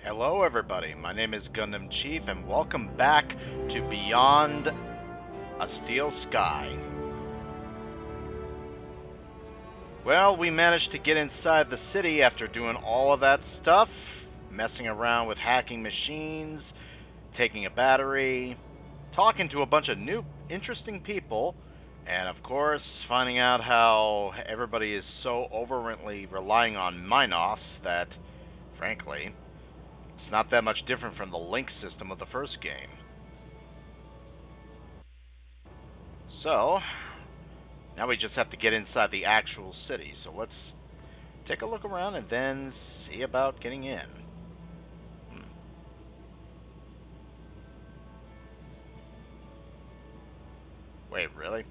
Hello, everybody. My name is Gundam Chief, and welcome back to Beyond a Steel Sky. Well, we managed to get inside the city after doing all of that stuff, messing around with hacking machines, taking a battery, talking to a bunch of new, interesting people, and of course, finding out how everybody is so overwhelmingly relying on Minos that, frankly, it's not that much different from the link system of the first game. So, now we just have to get inside the actual city. So let's take a look around and then see about getting in. Wait, really?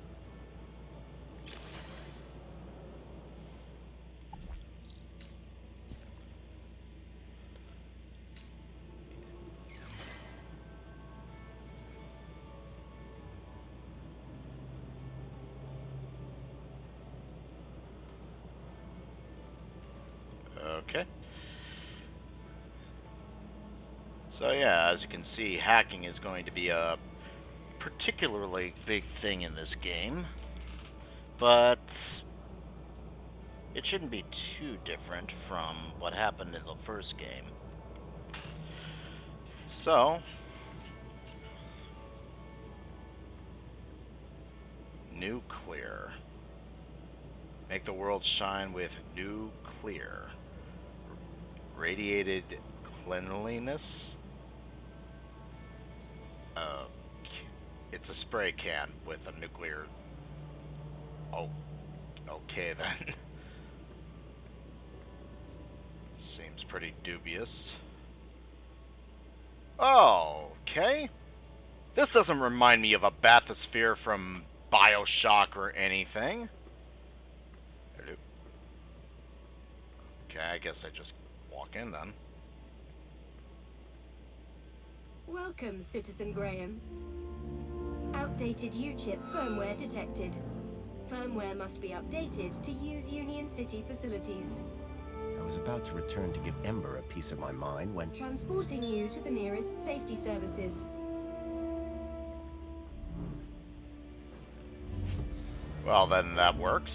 Okay. So yeah, as you can see, hacking is going to be a particularly big thing in this game, but it shouldn't be too different from what happened in the first game. So, nuclear. Make the world shine with nuclear. Radiated cleanliness. Uh, it's a spray can with a nuclear. Oh, okay then. Seems pretty dubious. Oh, okay. This doesn't remind me of a bathysphere from BioShock or anything. Okay, I guess I just walk in then. Welcome, Citizen Graham. Outdated U-chip firmware detected. Firmware must be updated to use Union City facilities. I was about to return to give Ember a piece of my mind when... Transporting you to the nearest safety services. Well, then that works.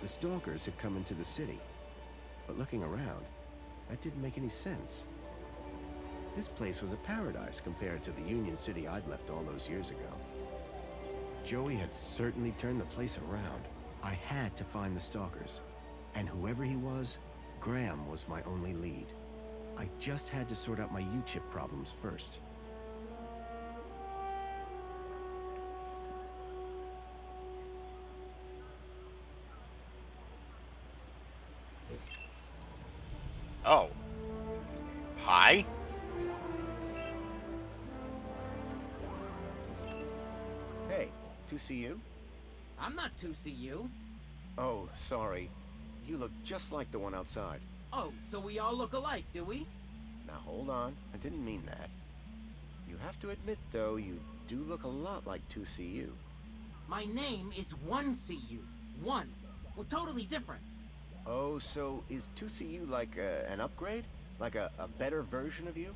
The Stalkers had come into the city. But looking around, that didn't make any sense. This place was a paradise compared to the Union City I'd left all those years ago. Joey had certainly turned the place around. I had to find the Stalkers. And whoever he was, Graham was my only lead. I just had to sort out my U-chip problems first. Oh. Hi? 2CU? I'm not 2CU. Oh, sorry. You look just like the one outside. Oh, so we all look alike, do we? Now hold on, I didn't mean that. You have to admit, though, you do look a lot like 2CU. My name is 1CU. 1. We're totally different. Oh, so is 2CU like an upgrade? Like a better version of you?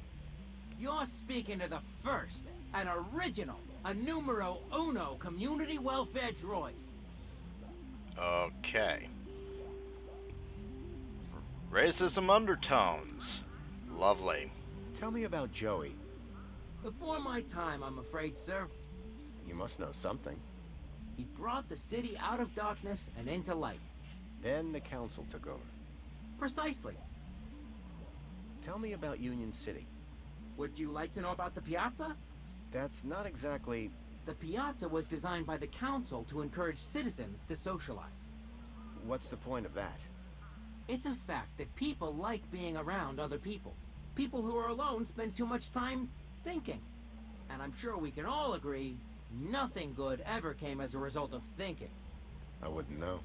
You're speaking to the first, an original, a numero uno community welfare droid. Okay. Racism undertones. Lovely. Tell me about Joey. Before my time, I'm afraid, sir. You must know something. He brought the city out of darkness and into light. Then the council took over. Precisely. Tell me about Union City. Would you like to know about the piazza? That's not exactly... The piazza was designed by the council to encourage citizens to socialize. What's the point of that? It's a fact that people like being around other people. People who are alone spend too much time thinking. And I'm sure we can all agree, nothing good ever came as a result of thinking. I wouldn't know.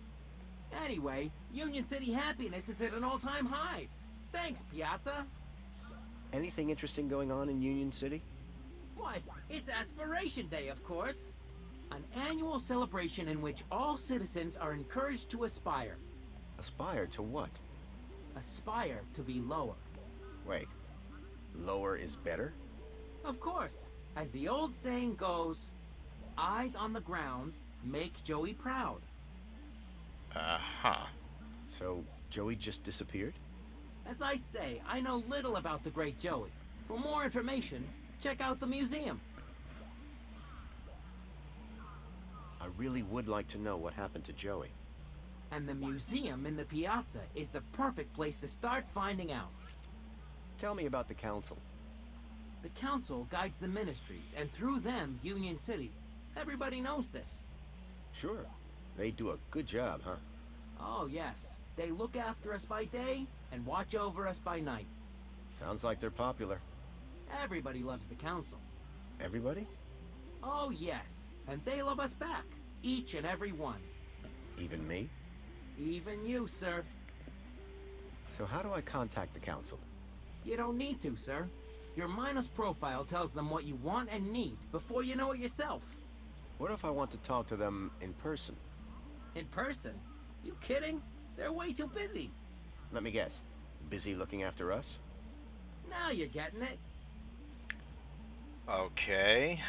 Anyway, Union City happiness is at an all-time high. Thanks, Piazza. Anything interesting going on in Union City? Why, it's Aspiration Day, of course. An annual celebration in which all citizens are encouraged to aspire. Aspire to what? Aspire to be lower. Wait. Lower is better? Of course. As the old saying goes, eyes on the ground make Joey proud. Uh-huh. So, Joey just disappeared? As I say, I know little about the great Joey. For more information, check out the museum. I really would like to know what happened to Joey. And the museum in the piazza is the perfect place to start finding out. Tell me about the council. The council guides the ministries, and through them, Union City. Everybody knows this. Sure. They do a good job, huh? Oh, yes. They look after us by day and watch over us by night. Sounds like they're popular. Everybody loves the council. Everybody? Oh, yes. And they love us back. Each and every one. Even me? Even you, sir. So how do I contact the council? You don't need to, sir. Your Minos profile tells them what you want and need before you know it yourself. What if I want to talk to them in person? In person? You kidding? They're way too busy. Let me guess. Busy looking after us? Now you're getting it. Okay.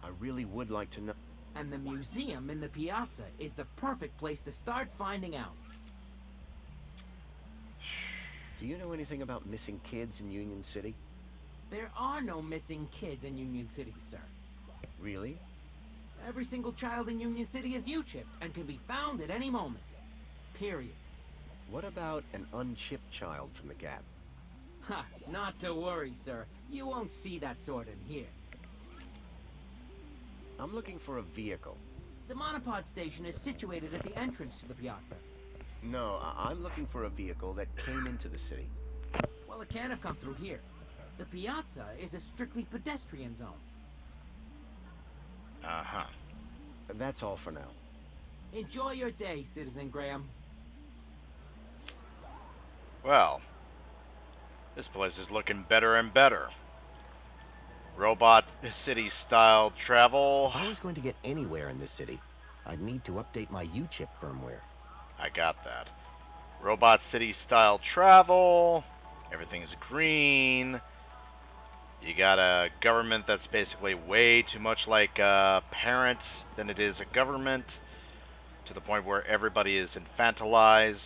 I really would like to know. And the museum in the piazza is the perfect place to start finding out. Do you know anything about missing kids in Union City? There are no missing kids in Union City, sir. Really? Every single child in Union City is U-chipped and can be found at any moment. Period. What about an unchipped child from the Gap? Ha! Not to worry, sir. You won't see that sort in here. I'm looking for a vehicle. The monopod station is situated at the entrance to the piazza. No, I'm looking for a vehicle that came into the city. Well, it can't have come through here. The piazza is a strictly pedestrian zone. Uh-huh. That's all for now. Enjoy your day, Citizen Graham. Well, this place is looking better and better. Robot City style travel. If I was going to get anywhere in this city, I'd need to update my U-chip firmware. I got that. Robot City style travel. Everything's green. You got a government that's basically way too much like a parent than it is a government, to the point where everybody is infantilized.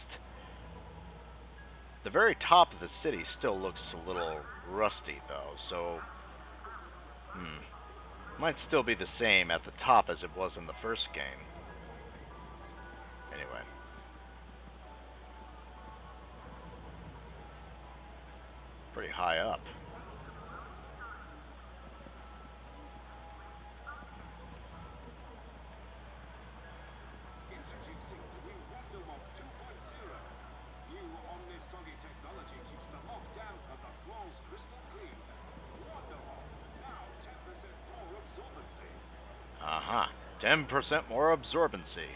The very top of the city still looks a little rusty, though, so might still be the same at the top as it was in the first game. Anyway. Pretty high up. Introducing the new WonderMop 2.0. New Omnisoggy technology keeps the mop damp and the floors crystal clean. WonderMop, now 10% more absorbency. Uh-huh. 10% more absorbency.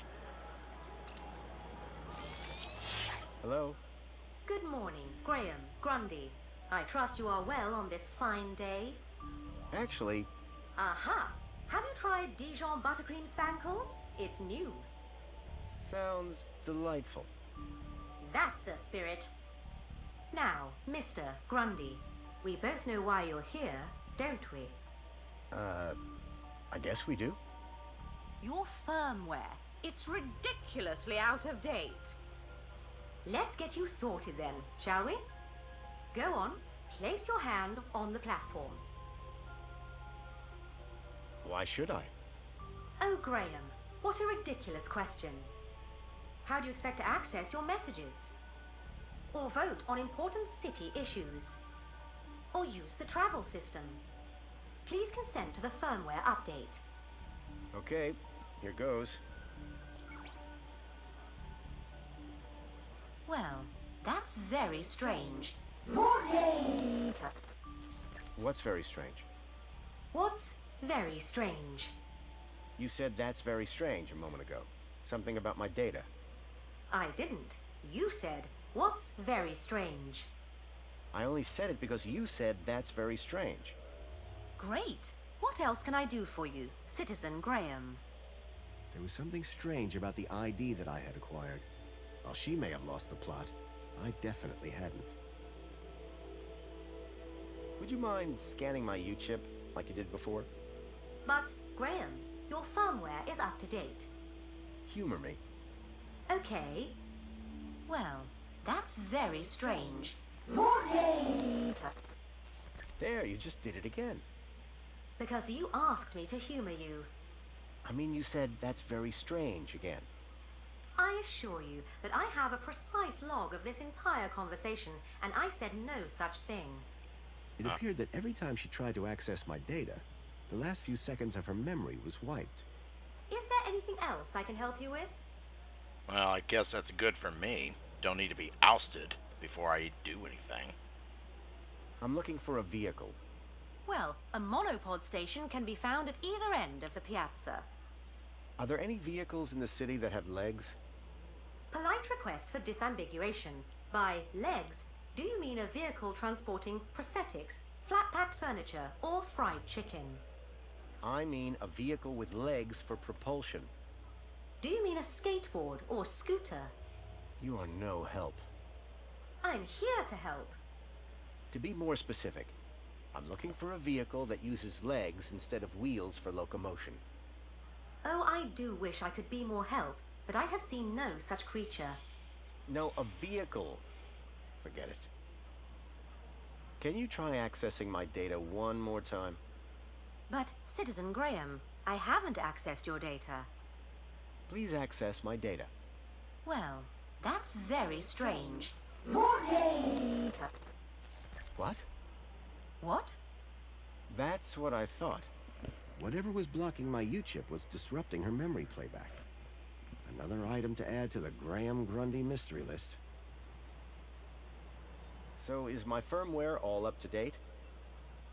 Hello? Good morning, Graham, Grundy. I trust you are well on this fine day. Actually, Aha! Have you tried Dijon buttercream spankles? It's new. sounds delightful. That's the spirit. Now, Mr. Grundy, we both know why you're here, don't we? I guess we do. Your firmware. It's ridiculously out of date. Let's get you sorted then, shall we? Go on, place your hand on the platform. Why should I? Oh, Graham, what a ridiculous question. How do you expect to access your messages? Or vote on important city issues? Or use the travel system? Please consent to the firmware update. Okay, here goes. Well, that's very strange. What's very strange? What's very strange? You said that's very strange a moment ago. Something about my data. I didn't. You said, what's very strange? I only said it because you said that's very strange. Great. What else can I do for you, Citizen Graham? There was something strange about the ID that I had acquired. While she may have lost the plot, I definitely hadn't. Would you mind scanning my U-chip like you did before? But, Graham, your firmware is up to date. Humor me. Okay. Well, that's very strange. There, you just did it again. Because you asked me to humor you. I mean, you said that's very strange again. I assure you that I have a precise log of this entire conversation, and I said no such thing. It appeared that every time she tried to access my data, the last few seconds of her memory was wiped. Is there anything else I can help you with? Well, I guess that's good for me. Don't need to be ousted before I do anything. I'm looking for a vehicle. Well, a monopod station can be found at either end of the piazza. Are there any vehicles in the city that have legs? Polite request for disambiguation. By legs, do you mean a vehicle transporting prosthetics, flat-packed furniture, or fried chicken? I mean a vehicle with legs for propulsion. Do you mean a skateboard or scooter? You are no help. I'm here to help. To be more specific, I'm looking for a vehicle that uses legs instead of wheels for locomotion. Oh, I do wish I could be more help, but I have seen no such creature. No, a vehicle. Forget it. Can you try accessing my data one more time? But, Citizen Graham, I haven't accessed your data. Please access my data. Well, that's very strange. What? What? That's what I thought. Whatever was blocking my U-chip was disrupting her memory playback. Another item to add to the Graham Grundy mystery list. So is my firmware all up to date?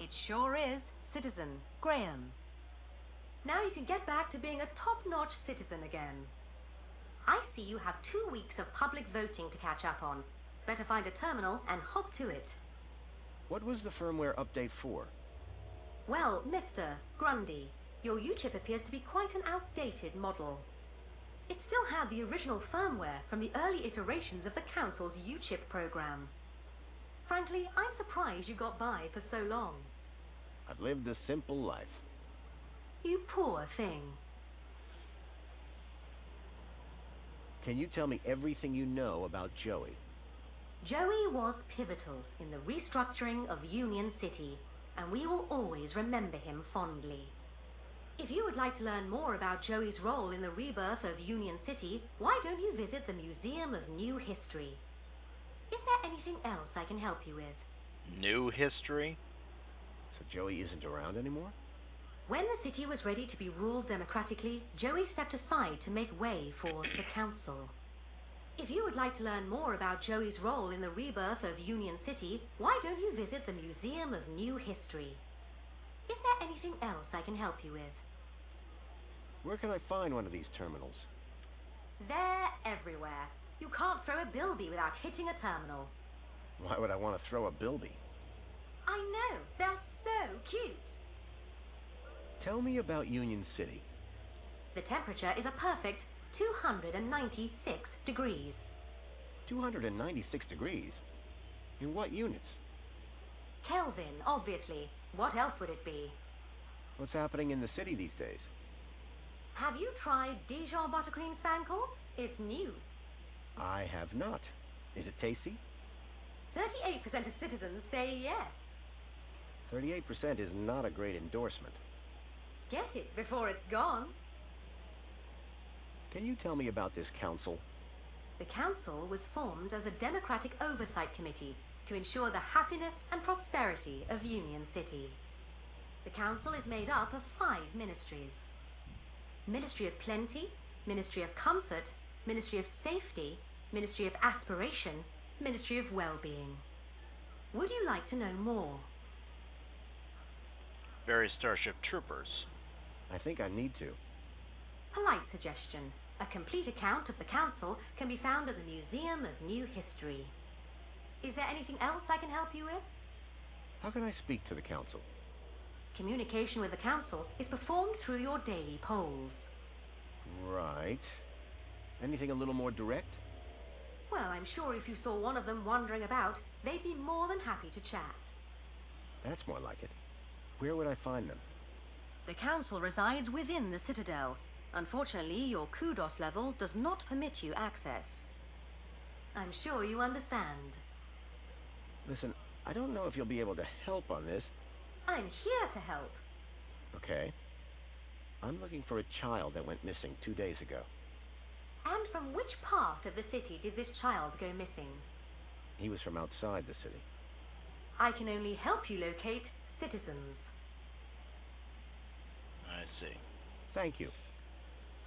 It sure is, Citizen Graham. Now you can get back to being a top-notch citizen again. I see you have 2 weeks of public voting to catch up on. Better find a terminal and hop to it. What was the firmware update for? Well, Mr. Grundy, your U-chip appears to be quite an outdated model. It still had the original firmware from the early iterations of the Council's U-chip program. Frankly, I'm surprised you got by for so long. I've lived a simple life. You poor thing. Can you tell me everything you know about Joey? Joey was pivotal in the restructuring of Union City, and we will always remember him fondly. If you would like to learn more about Joey's role in the rebirth of Union City, why don't you visit the Museum of New History? Is there anything else I can help you with? New history? So Joey isn't around anymore? When the city was ready to be ruled democratically, Joey stepped aside to make way for the Council. If you would like to learn more about Joey's role in the rebirth of Union City, why don't you visit the Museum of New History? Is there anything else I can help you with? Where can I find one of these terminals? They're everywhere. You can't throw a bilby without hitting a terminal. Why would I want to throw a bilby? I know, they're so cute. Tell me about Union City. The temperature is a perfect 296 degrees. 296 degrees? In what units? Kelvin, obviously. What else would it be? What's happening in the city these days? Have you tried Dijon buttercream spankles? It's new. I have not. Is it tasty? 38% of citizens say yes. 38% is not a great endorsement. Get it before it's gone. Can you tell me about this council? The council was formed as a democratic oversight committee to ensure the happiness and prosperity of Union City. The council is made up of 5 ministries. Ministry of Plenty, Ministry of Comfort, Ministry of Safety, Ministry of Aspiration, Ministry of Well-being. Would you like to know more? Very Starship Troopers. I think I need to. Polite suggestion. A complete account of the council can be found at the Museum of New History. Is there anything else I can help you with? How can I speak to the council? Communication with the council is performed through your daily polls. Right. Anything a little more direct? Well, I'm sure if you saw one of them wandering about, they'd be more than happy to chat. That's more like it. Where would I find them? The council resides within the Citadel. Unfortunately, your kudos level does not permit you access. I'm sure you understand. Listen, I don't know if you'll be able to help on this. I'm here to help. Okay. I'm looking for a child that went missing 2 days ago. And from which part of the city did this child go missing? He was from outside the city. I can only help you locate citizens. I see. Thank you.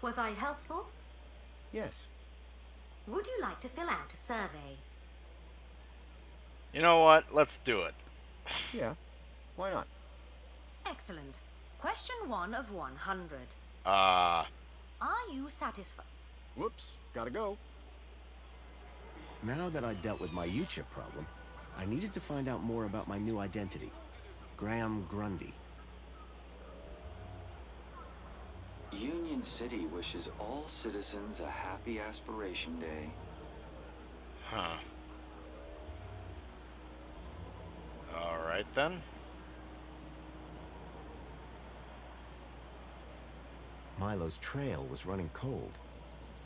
Was I helpful? Yes. Would you like to fill out a survey? You know what? Let's do it. Yeah. Why not? Excellent. Question 1 of 100. Ah. Are you satisfied? Whoops. Gotta go. Now that I'd dealt with my U-chip problem, I needed to find out more about my new identity. Graham Grundy. Union City wishes all citizens a happy Aspiration Day. Huh. Alright then. Milo's trail was running cold.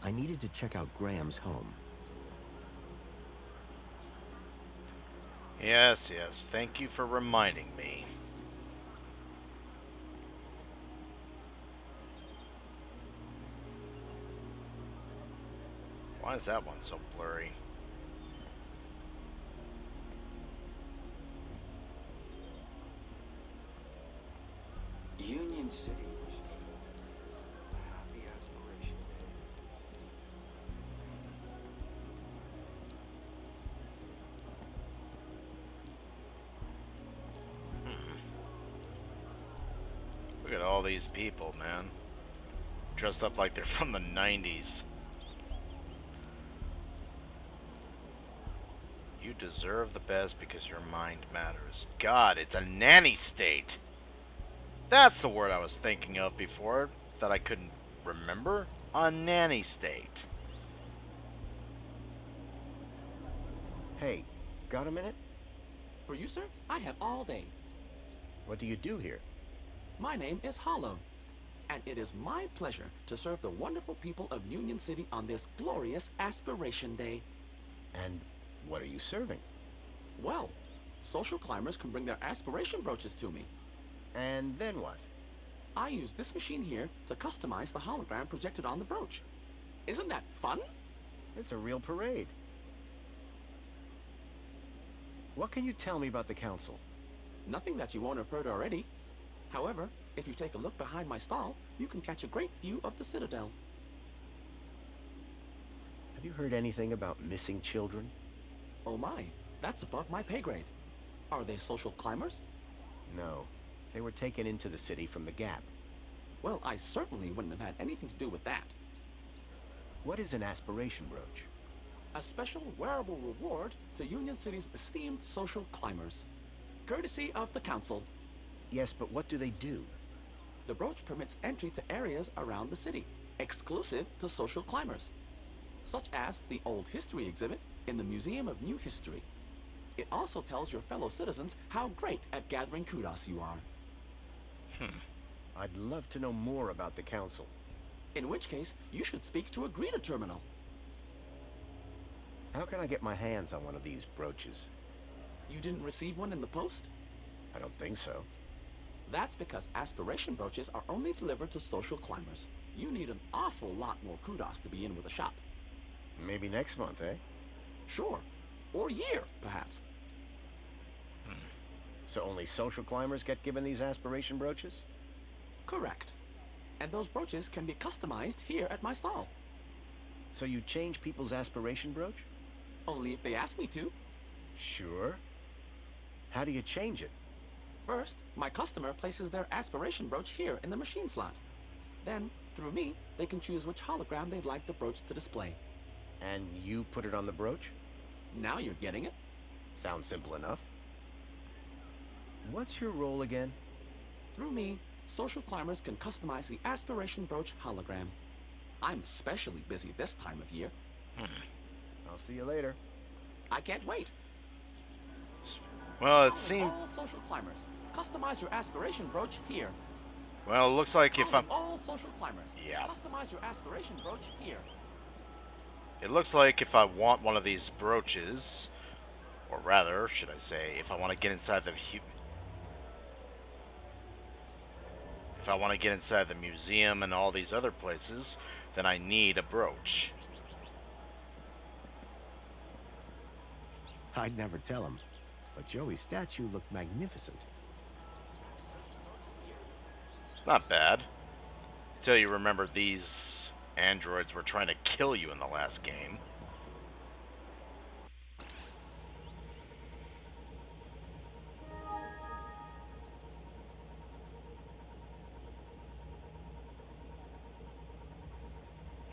I needed to check out Graham's home. Yes, yes. Thank you for reminding me. Why is that one so blurry? Union City wishes a happy Aspiration Day. Look at all these people, man. Dressed up like they're from the 90s. You deserve the best because your mind matters. God, it's a nanny state. That's the word I was thinking of before that I couldn't remember. A nanny state. Hey, got a minute? For you, sir, I have all day. What do you do here? My name is Hollow, and it is my pleasure to serve the wonderful people of Union City on this glorious Aspiration Day. And what are you serving? Well, social climbers can bring their aspiration brooches to me. And then what? I use this machine here to customize the hologram projected on the brooch. Isn't that fun? It's a real parade. What can you tell me about the council? Nothing that you won't have heard already. However, if you take a look behind my stall, you can catch a great view of the Citadel. Have you heard anything about missing children? Oh my, that's above my pay grade. Are they social climbers? No. They were taken into the city from the Gap. Well, I certainly wouldn't have had anything to do with that. What is an aspiration brooch? A special wearable reward to Union City's esteemed social climbers. Courtesy of the Council. Yes, but what do they do? The brooch permits entry to areas around the city, exclusive to social climbers, such as the Old History exhibit in the Museum of New History. It also tells your fellow citizens how great at gathering kudos you are. I'd love to know more about the Council. In which case, you should speak to a greeter terminal. How can I get my hands on one of these brooches? You didn't receive one in the post? I don't think so. That's because aspiration brooches are only delivered to social climbers. You need an awful lot more kudos to be in with a shop. Maybe next month, eh? Sure. Or year, perhaps. So only social climbers get given these aspiration brooches? Correct. And those brooches can be customized here at my stall. So you change people's aspiration brooch? Only if they ask me to. Sure. How do you change it? First, my customer places their aspiration brooch here in the machine slot. Then, through me, they can choose which hologram they'd like the brooch to display. And you put it on the brooch? Now you're getting it. Sounds simple enough. What's your role again? Through me, social climbers can customize the aspiration brooch hologram. I'm especially busy this time of year. I'll see you later. I can't wait. Well, it Calling seems. all social climbers. Customize your aspiration brooch here. Well, it looks like if Calling I'm. all social climbers. Yeah. Customize your aspiration brooch here. It looks like if I want one of these brooches, or rather, should I say, if I want to get inside the museum and all these other places, then I need a brooch. I'd never tell him, but Joey's statue looked magnificent. It's not bad. Till you remember these androids were trying to kill you in the last game.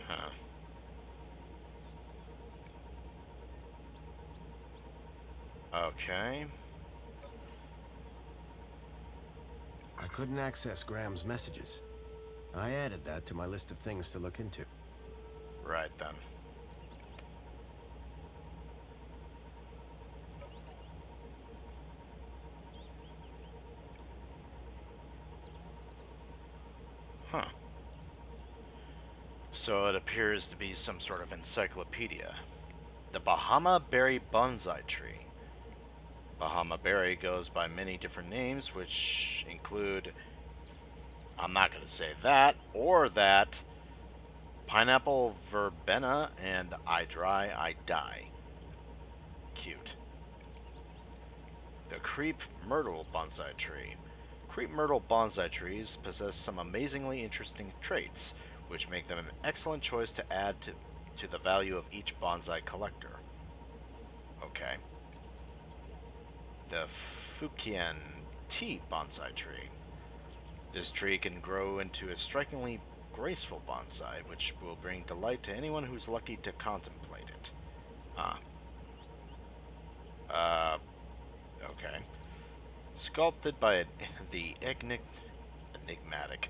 Huh. Okay. I couldn't access Graham's messages. I added that to my list of things to look into. Right then. Huh. So it appears to be some sort of encyclopedia. The Bahama Berry Bonsai Tree. Bahama Berry goes by many different names, which include, I'm not going to say that, or that, Pineapple Verbena, and I Dry, I Die. Cute. The Creep Myrtle Bonsai Tree. Creep Myrtle bonsai trees possess some amazingly interesting traits, which make them an excellent choice to add to the value of each bonsai collector. Okay. The Fukian Tea Bonsai Tree. This tree can grow into a strikingly graceful bonsai, which will bring delight to anyone who's lucky to contemplate it. Okay. Sculpted by the enigmatic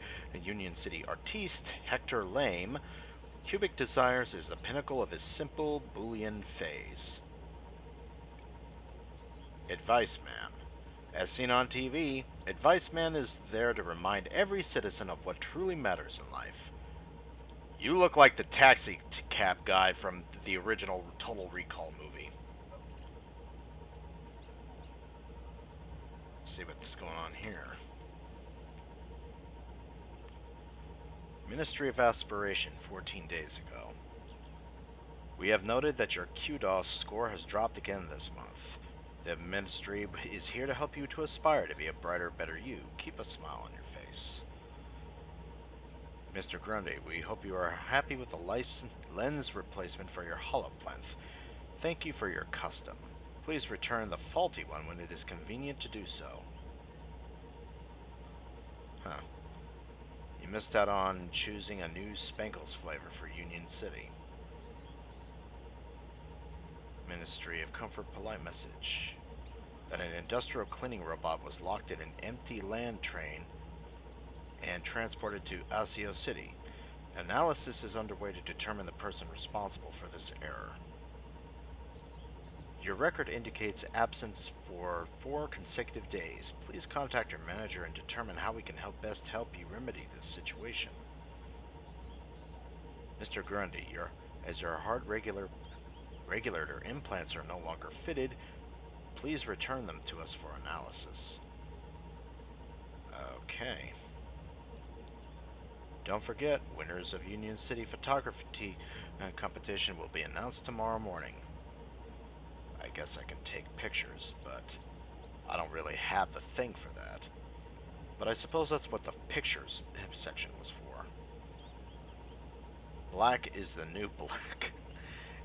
Union City artiste Hector Lame, Cubic Desires is the pinnacle of his simple Boolean phase. Advice Man. As seen on TV, Advice Man is there to remind every citizen of what truly matters in life. You look like the taxi cab guy from the original Total Recall movie. Let's see what's going on here. Ministry of Aspiration, 14 days ago. We have noted that your QDOS score has dropped again this month. The Ministry is here to help you to aspire to be a brighter, better you. Keep a smile on your face. Mr. Grundy, we hope you are happy with the lens replacement for your HoloPlens. Thank you for your custom. Please return the faulty one when it is convenient to do so. Huh. You missed out on choosing a new Spankles flavor for Union City. Ministry of Comfort polite message that an industrial cleaning robot was locked in an empty land train and transported to Asio City. Analysis is underway to determine the person responsible for this error. Your record indicates absence for 4 consecutive days. Please contact your manager and determine how we can best help you remedy this situation. Mr. Grundy, as your heart regulator implants are no longer fitted, please return them to us for analysis. Okay. Don't forget, winners of Union City Photography competition will be announced tomorrow morning. I guess I can take pictures, but I don't really have the thing for that. But I suppose that's what the pictures section was for. Black is the new black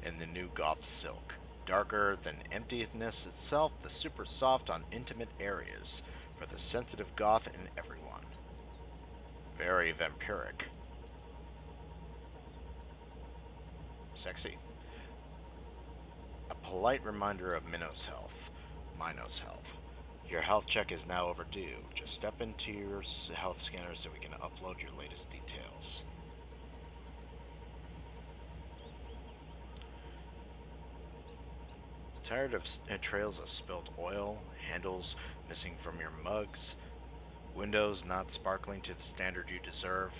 in the new goth silk. Darker than emptiness itself, the super soft on intimate areas for the sensitive goth in everyone. Very vampiric. Sexy. A polite reminder of Minos Health. Your health check is now overdue. Just step into your health scanner so we can upload your latest details. Tired of trails of spilled oil, handles missing from your mugs, windows not sparkling to the standard you deserve?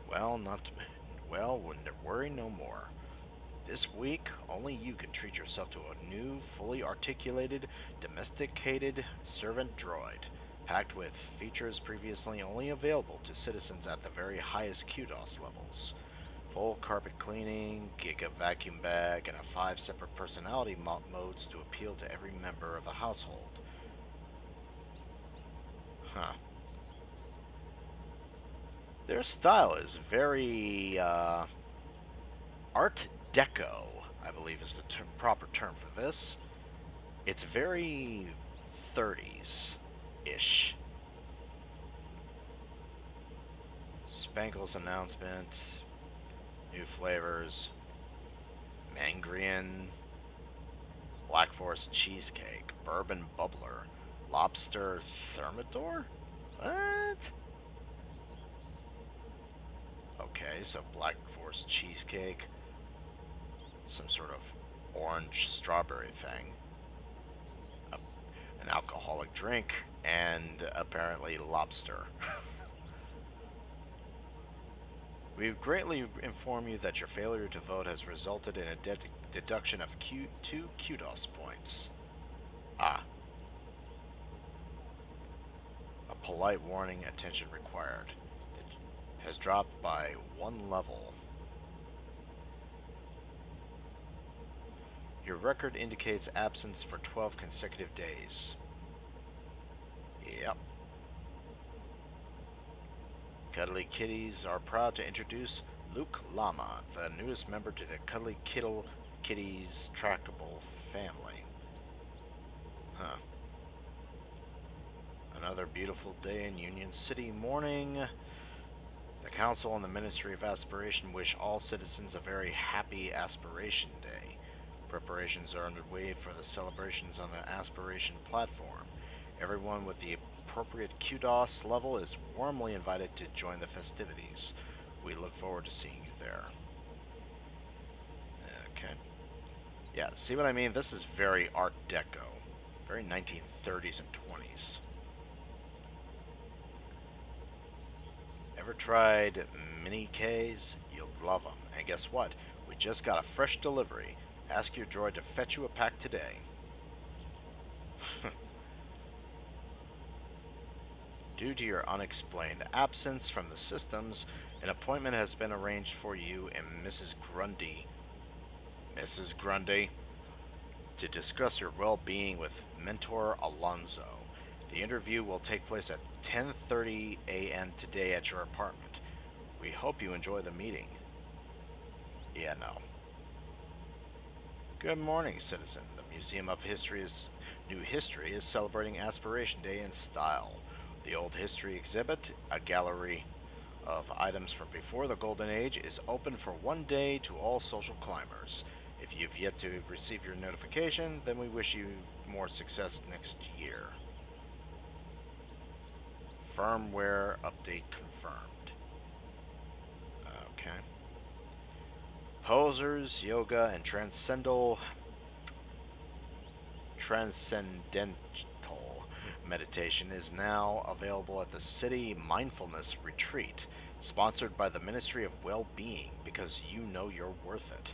Well, worry no more. This week, only you can treat yourself to a new, fully articulated, domesticated servant droid, packed with features previously only available to citizens at the very highest QDOS levels. Full carpet cleaning, giga vacuum bag, and 5 separate personality modes to appeal to every member of the household. Huh. Their style is very, Art Deco, I believe is the proper term for this. It's very 30s-ish. Spankles announcement, new flavors, Mangrian, Black Forest cheesecake, bourbon bubbler, lobster thermidor? What? Okay, so Black Forest cheesecake, some sort of orange strawberry thing, an alcoholic drink, and apparently lobster. We greatly inform you that your failure to vote has resulted in a deduction of 2 QDOS points. Ah. A polite warning, attention required. It has dropped by 1 level. Your record indicates absence for 12 consecutive days. Yep. Cuddly Kitties are proud to introduce Luke Lama, the newest member to the Cuddly Kitties trackable family. Huh. Another beautiful day in Union City morning. The Council and the Ministry of Aspiration wish all citizens a very happy Aspiration Day. Preparations are underway for the celebrations on the Aspiration platform. Everyone with the appropriate QDOS level is warmly invited to join the festivities. We look forward to seeing you there. Okay. Yeah, see what I mean? This is very Art Deco. Very 1930s and 20s. Ever tried Mini K's? You'll love them. And guess what? We just got a fresh delivery. Ask your droid to fetch you a pack today. Due to your unexplained absence from the systems, an appointment has been arranged for you and Mrs. Grundy, to discuss your well-being with Mentor Alonso. The interview will take place at 10:30 a.m. today at your apartment. We hope you enjoy the meeting. Yeah, no. Good morning, citizen. The Museum of New History is celebrating Aspiration Day in style. The Old History exhibit, a gallery of items from before the Golden Age is open for 1 day to all social climbers. If you've yet to receive your notification, then we wish you more success next year. Firmware update confirmed. Okay. Posers, yoga, and transcendental meditation is now available at the City Mindfulness Retreat, sponsored by the Ministry of Well-Being, because you know you're worth it.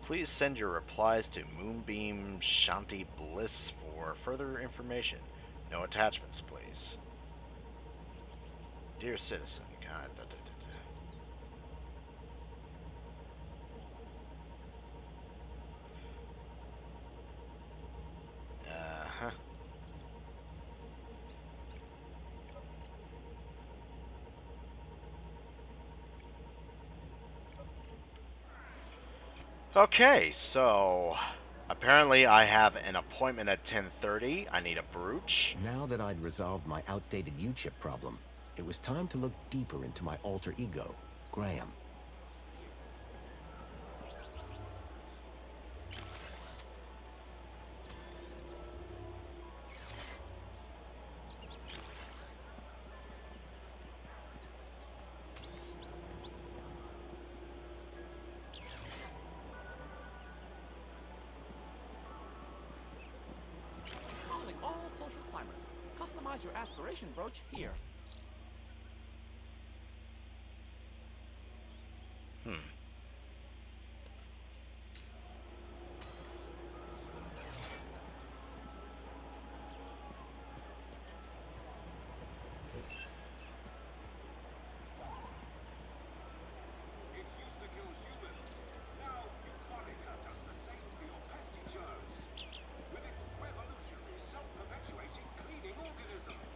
Please send your replies to Moonbeam Shanti Bliss for further information. No attachments, please. Dear citizen, God, Uh-huh. Okay, so apparently I have an appointment at 10:30. I need a brooch. Now that I'd resolved my outdated U-chip problem, it was time to look deeper into my alter ego, Graham. Calling all social climbers. Customize your aspiration brooch here. It used to kill humans. Now Bubonica does the same for your pesky germs. With its revolutionary self-perpetuating cleaning organisms.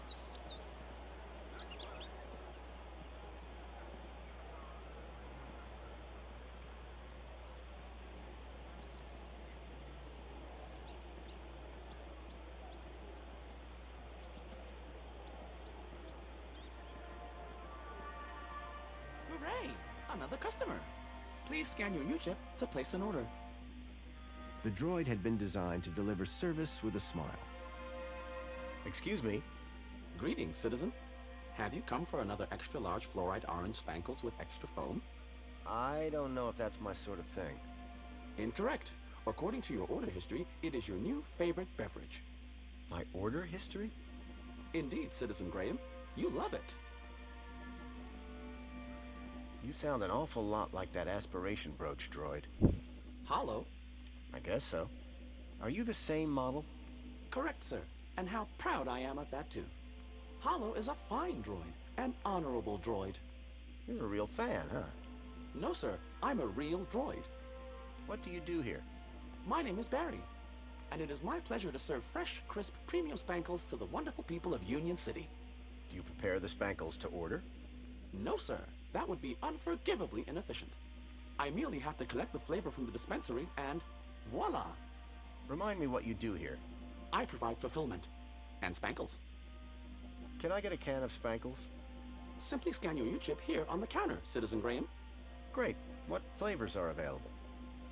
Hooray! Another customer. Please scan your U-chip to place an order. The droid had been designed to deliver service with a smile. Excuse me. Greetings, citizen. Have you come for another extra large fluoride orange spankles with extra foam? I don't know if that's my sort of thing. Incorrect. According to your order history, it is your new favorite beverage. My order history? Indeed, Citizen Graham. You love it. You sound an awful lot like that aspiration brooch droid. Hollow? I guess so. Are you the same model? Correct, sir. And how proud I am of that, too. Hollow is a fine droid, an honorable droid. You're a real fan, huh? No, sir. I'm a real droid. What do you do here? My name is Barry, and it is my pleasure to serve fresh, crisp, premium spankles to the wonderful people of Union City. Do you prepare the spankles to order? No, sir. That would be unforgivably inefficient. I merely have to collect the flavor from the dispensary and voila! Remind me what you do here. I provide fulfillment. And spankles. Can I get a can of spankles? Simply scan your U-chip here on the counter, Citizen Graham. Great. What flavors are available?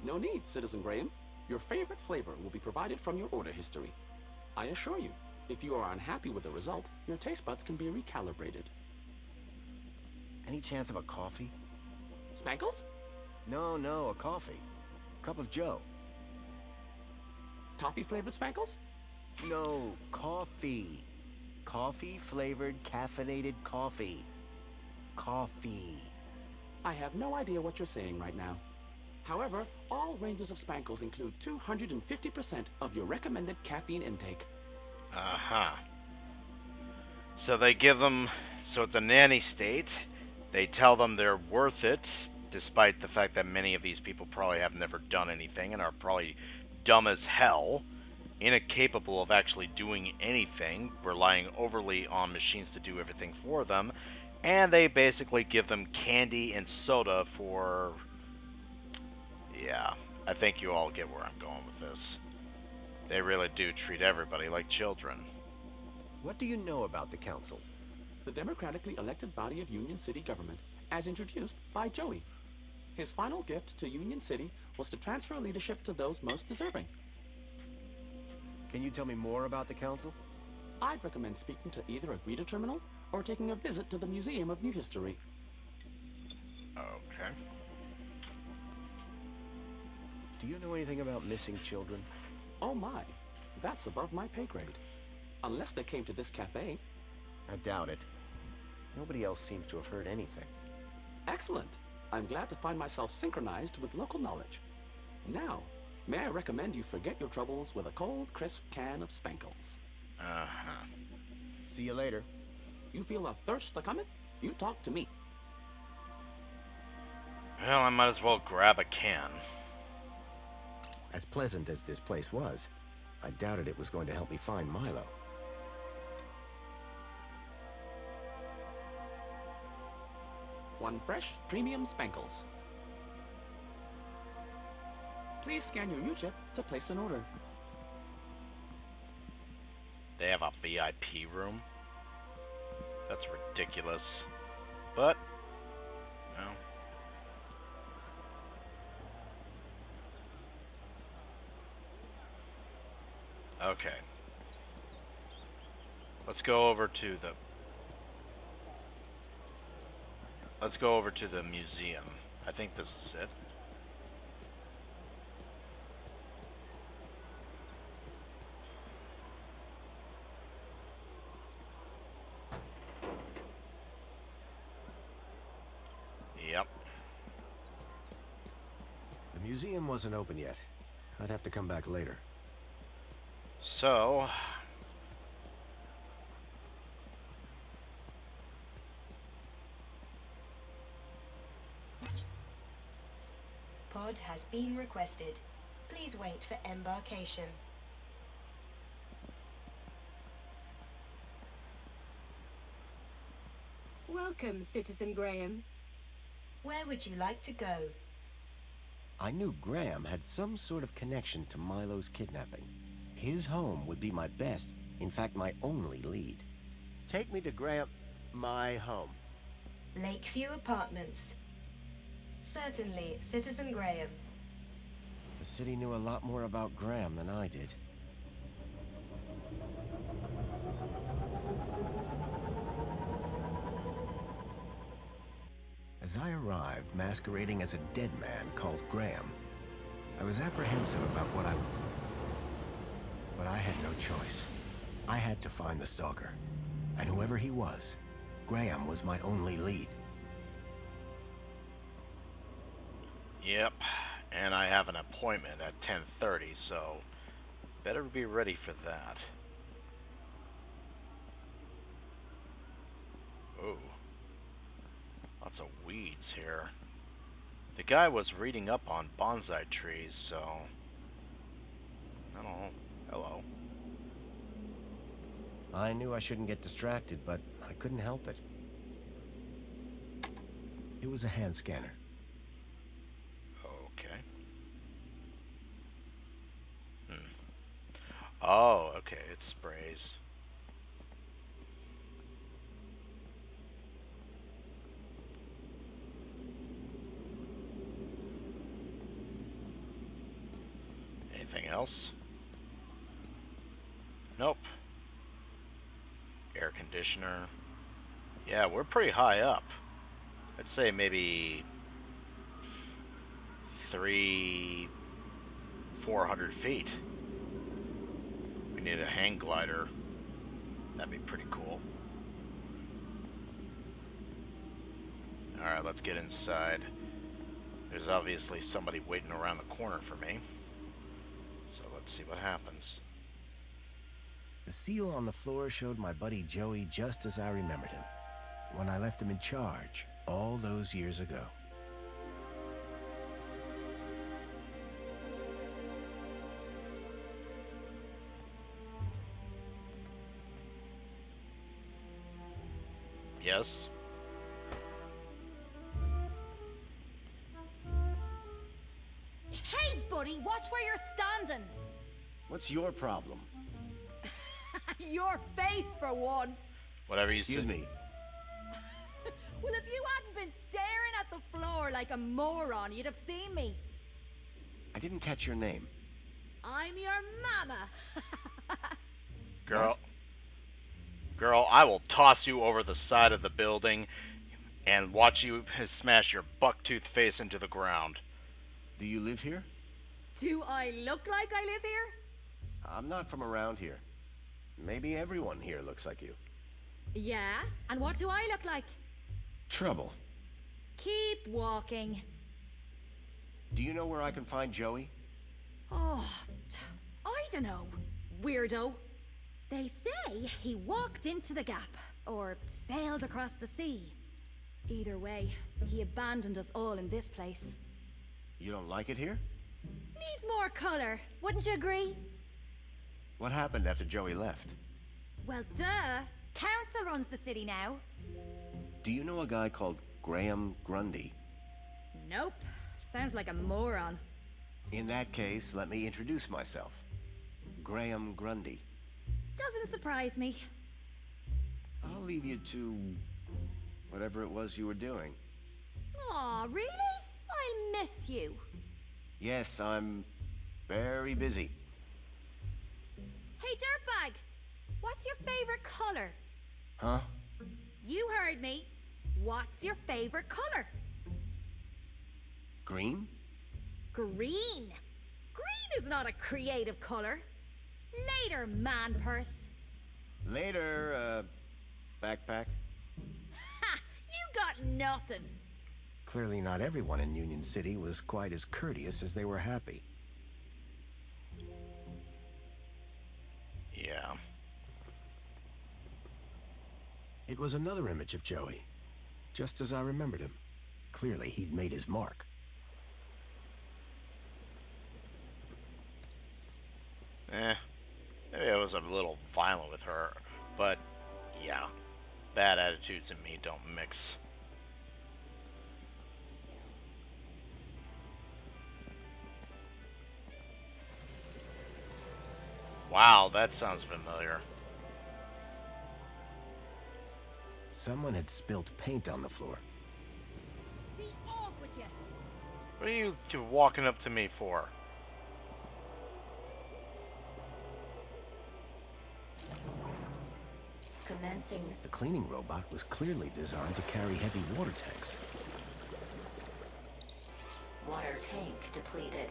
No need, Citizen Graham. Your favorite flavor will be provided from your order history. I assure you, if you are unhappy with the result, your taste buds can be recalibrated. Any chance of a coffee? Spankles? No, a coffee. Cup of joe. Toffee-flavored spankles? No, coffee. Coffee-flavored caffeinated coffee. Coffee. I have no idea what you're saying right now. However, all ranges of spankles include 250% of your recommended caffeine intake. Uh-huh. So they give them... So it's a nanny state. They tell them they're worth it, despite the fact that many of these people probably have never done anything and are probably dumb as hell, incapable of actually doing anything, relying overly on machines to do everything for them, and they basically give them candy and soda for... Yeah, I think you all get where I'm going with this. They really do treat everybody like children. What do you know about the Council? the democratically elected body of Union City government, as introduced by Joey. His final gift to Union City was to transfer leadership to those most deserving. Can you tell me more about the council? I'd recommend speaking to either a greeter terminal or taking a visit to the Museum of New History. Okay. Do you know anything about missing children? Oh my, that's above my pay grade. Unless they came to this cafe. I doubt it. Nobody else seems to have heard anything. Excellent. I'm glad to find myself synchronized with local knowledge. Now, may I recommend you forget your troubles with a cold, crisp can of Spankles? Uh-huh. See you later. You feel a thirst a-comin'? You talk to me. Well, I might as well grab a can. As pleasant as this place was, I doubted it was going to help me find Milo. One fresh, premium Spankles. Please scan your U-chip to place an order. They have a VIP room? That's ridiculous. But, no. Okay. Let's go over to the museum. I think this is it. Yep. The museum wasn't open yet. I'd have to come back later. So, Pod has been requested. Please wait for embarkation. Welcome, Citizen Graham. Where would you like to go? I knew Graham had some sort of connection to Milo's kidnapping. His home would be my best, in fact, my only lead. Take me to my home. Lakeview Apartments. Certainly, Citizen Graham. The city knew a lot more about Graham than I did. As I arrived, masquerading as a dead man called Graham, I was apprehensive about what I would... But I had no choice. I had to find the stalker. And whoever he was, Graham was my only lead. yep. And I have an appointment at 10:30, so better be ready for that. Oh. Lots of weeds here. The guy was reading up on bonsai trees, so... I don't know. Hello. I knew I shouldn't get distracted, but I couldn't help it. It was a hand scanner. Okay. Oh, okay, it sprays. Anything else? Nope. Air conditioner. Yeah, we're pretty high up. I'd say maybe 400 feet. We need a hang glider. That'd be pretty cool. Alright, let's get inside. There's obviously somebody waiting around the corner for me. So let's see what happens. The seal on the floor showed my buddy Joey just as I remembered him, when I left him in charge all those years ago. Yes? Hey, buddy, watch where you're standing. What's your problem? Your face, for one. Whatever you Excuse say. me. been staring at the floor like a moron, you'd have seen me. I didn't catch your name. I'm your mama. Girl, I will toss you over the side of the building and watch you smash your buck-toothed face into the ground. Do you live here? Do I look like I live here? I'm not from around here. Maybe everyone here looks like you. Yeah? And what do I look like? Trouble. Keep walking. Do you know where I can find Joey? Oh, I don't know. Weirdo. They say he walked into the gap, or sailed across the sea. Either way, he abandoned us all in this place. You don't like it here? Needs more color, wouldn't you agree? What happened after Joey left? Well, duh. Council runs the city now. Do you know a guy called Graham Grundy? Nope. Sounds like a moron. In that case, let me introduce myself. Graham Grundy. Doesn't surprise me. I'll leave you to whatever it was you were doing. Aw, really? I'll miss you. Yes, I'm very busy. Hey, dirtbag! What's your favorite color? Huh? You heard me. What's your favorite color? Green? Green. Green is not a creative color. Later, man purse. Later, backpack. Ha! You got nothing. Clearly not everyone in Union City was quite as courteous as they were happy. Yeah. It was another image of Joey, just as I remembered him. Clearly, he'd made his mark. Maybe I was a little violent with her, but yeah, bad attitudes and me don't mix. Wow, that sounds familiar. Someone had spilt paint on the floor. Be off with you. What are you two walking up to me for? Commencing. The cleaning robot was clearly designed to carry heavy water tanks. Water tank depleted.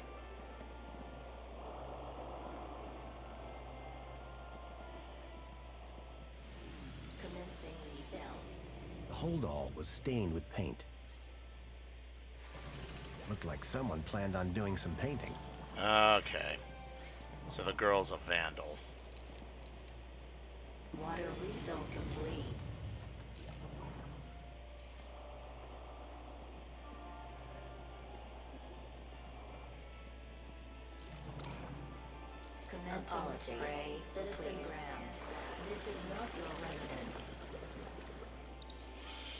Commencing refill. The holdall was stained with paint. Looked like someone planned on doing some painting. Okay. So the girl's a vandal. Water refill complete. Commencing spray, Citizen Graham. This is not your residence.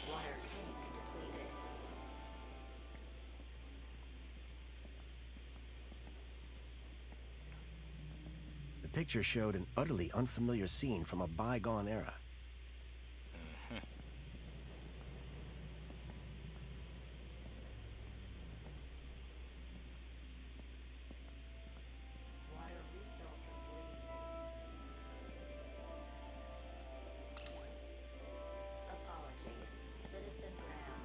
Water tank depleted. The picture showed an utterly unfamiliar scene from a bygone era. Water refill complete. Apologies, Citizen Graham.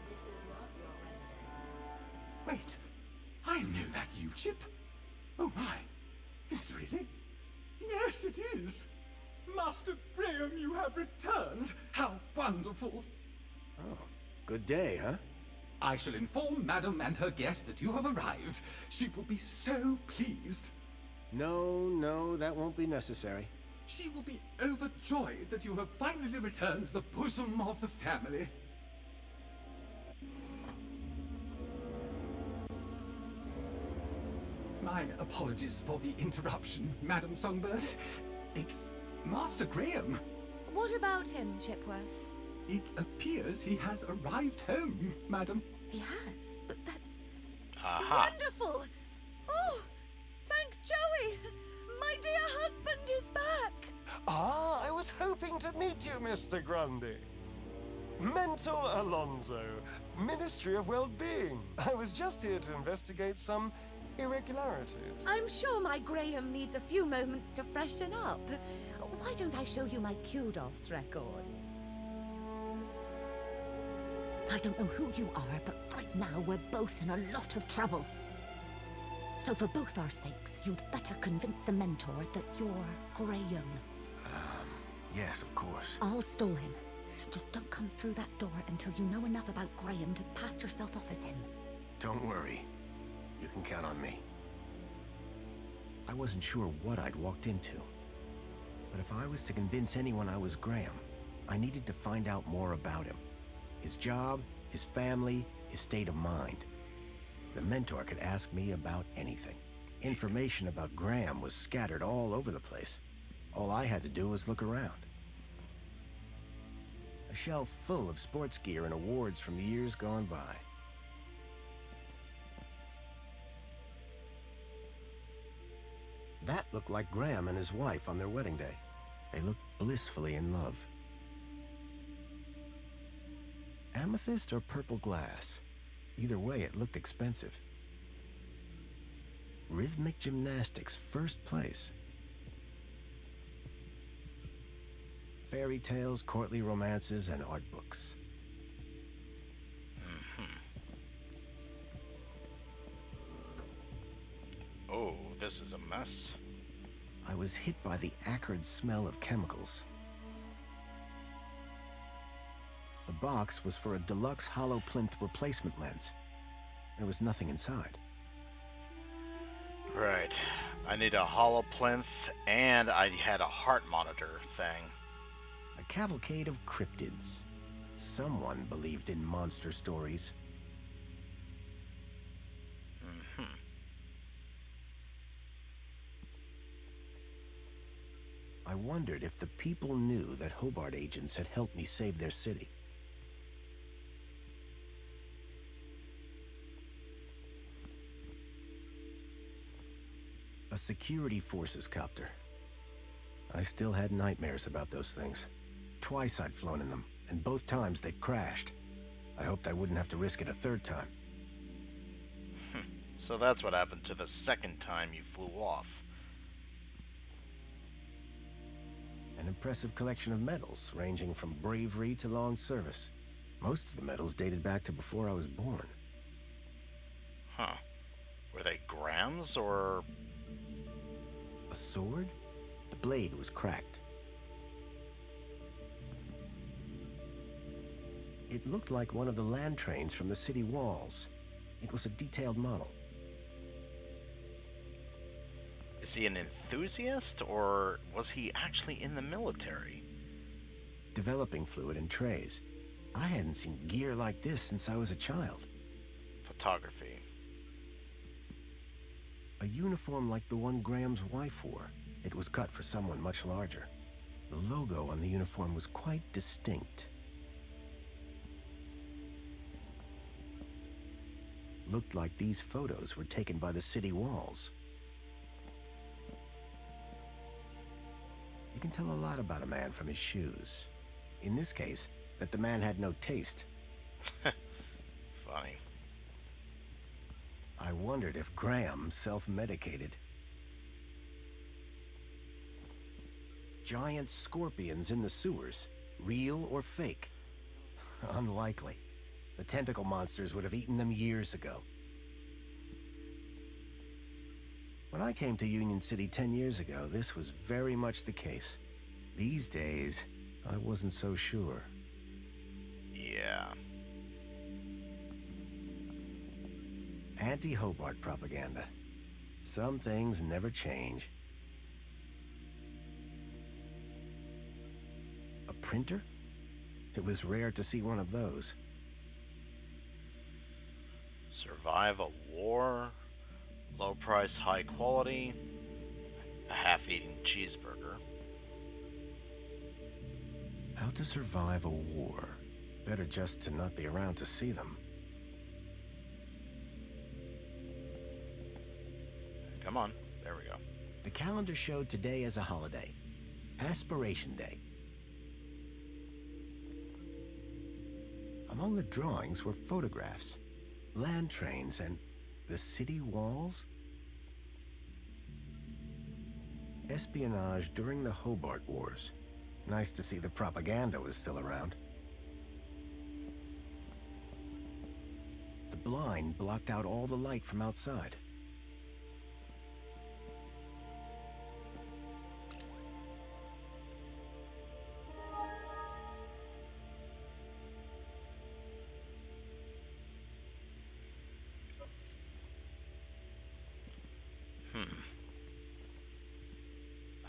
This is not your residence. Wait, I know that you, Chip. Oh my, is it really? Yes, it is. Master Graham, you have returned. How wonderful. Oh, good day, huh? I shall inform Madam and her guest that you have arrived. She will be so pleased. No, that won't be necessary. She will be overjoyed that you have finally returned to the bosom of the family. My apologies for the interruption, Madam Songbird. It's Master Graham. What about him, Chipworth? It appears he has arrived home, Madam. He has, but that's Aha. wonderful! Oh, thank Joey! My dear husband is back! Ah, I was hoping to meet you, Mr. Grundy. Mentor Alonso, Ministry of Well-Being. I was just here to investigate some irregularities. I'm sure my Graham needs a few moments to freshen up. Why don't I show you my kudos records? I don't know who you are, but right now we're both in a lot of trouble. So for both our sakes, you'd better convince the mentor that you're Graham. Yes, of course. I'll stall him. Just don't come through that door until you know enough about Graham to pass yourself off as him. Don't worry. You can count on me. I wasn't sure what I'd walked into. But if I was to convince anyone I was Graham, I needed to find out more about him. His job, his family, his state of mind. The mentor could ask me about anything. Information about Graham was scattered all over the place. All I had to do was look around. A shelf full of sports gear and awards from years gone by. That looked like Graham and his wife on their wedding day. They looked blissfully in love. Amethyst or purple glass? Either way, it looked expensive. Rhythmic gymnastics, first place. Fairy tales, courtly romances, and art books. Oh, this is a mess. I was hit by the acrid smell of chemicals. The box was for a deluxe hollow plinth replacement lens. There was nothing inside. Right. I need a hollow plinth, and I had a heart monitor thing. A cavalcade of cryptids. Someone believed in monster stories. I wondered if the people knew that Hobart agents had helped me save their city. A security forces copter. I still had nightmares about those things. Twice I'd flown in them, and both times they'd crashed. I hoped I wouldn't have to risk it a third time. So that's what happened to the second time you flew off. An impressive collection of medals, ranging from bravery to long service. Most of the medals dated back to before I was born. Huh. Were they Graham's, or... A sword? The blade was cracked. It looked like one of the land trains from the city walls. It was a detailed model. Is he an enthusiast, or was he actually in the military? Developing fluid in trays. I hadn't seen gear like this since I was a child. Photography. A uniform like the one Graham's wife wore. It was cut for someone much larger. The logo on the uniform was quite distinct. Looked like these photos were taken by the city walls. You can tell a lot about a man from his shoes. In this case, that the man had no taste. Funny. I wondered if Graham self-medicated. Giant scorpions in the sewers. Real or fake? Unlikely. The tentacle monsters would have eaten them years ago. When I came to Union City 10 years ago, this was very much the case. These days, I wasn't so sure. Yeah. Anti-Hobart propaganda. Some things never change. A printer? It was rare to see one of those. Survive a war, low price, high quality, a half-eaten cheeseburger. How to survive a war. Better just to not be around to see them. Come on, there we go. The calendar showed today as a holiday. Aspiration Day. Among the drawings were photographs, land trains, and the city walls? Espionage during the Hobart Wars. Nice to see the propaganda was still around. The blind blocked out all the light from outside.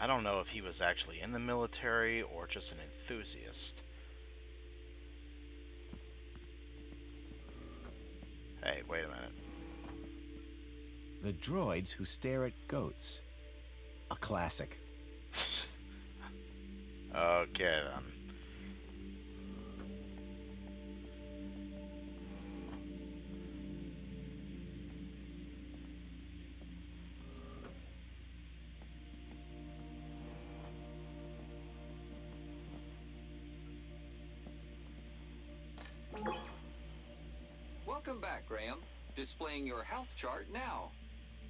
I don't know if he was actually in the military or just an enthusiast. Hey, wait a minute. The droids who stare at goats. A classic. Okay, then. Welcome back, Graham. Displaying your health chart now.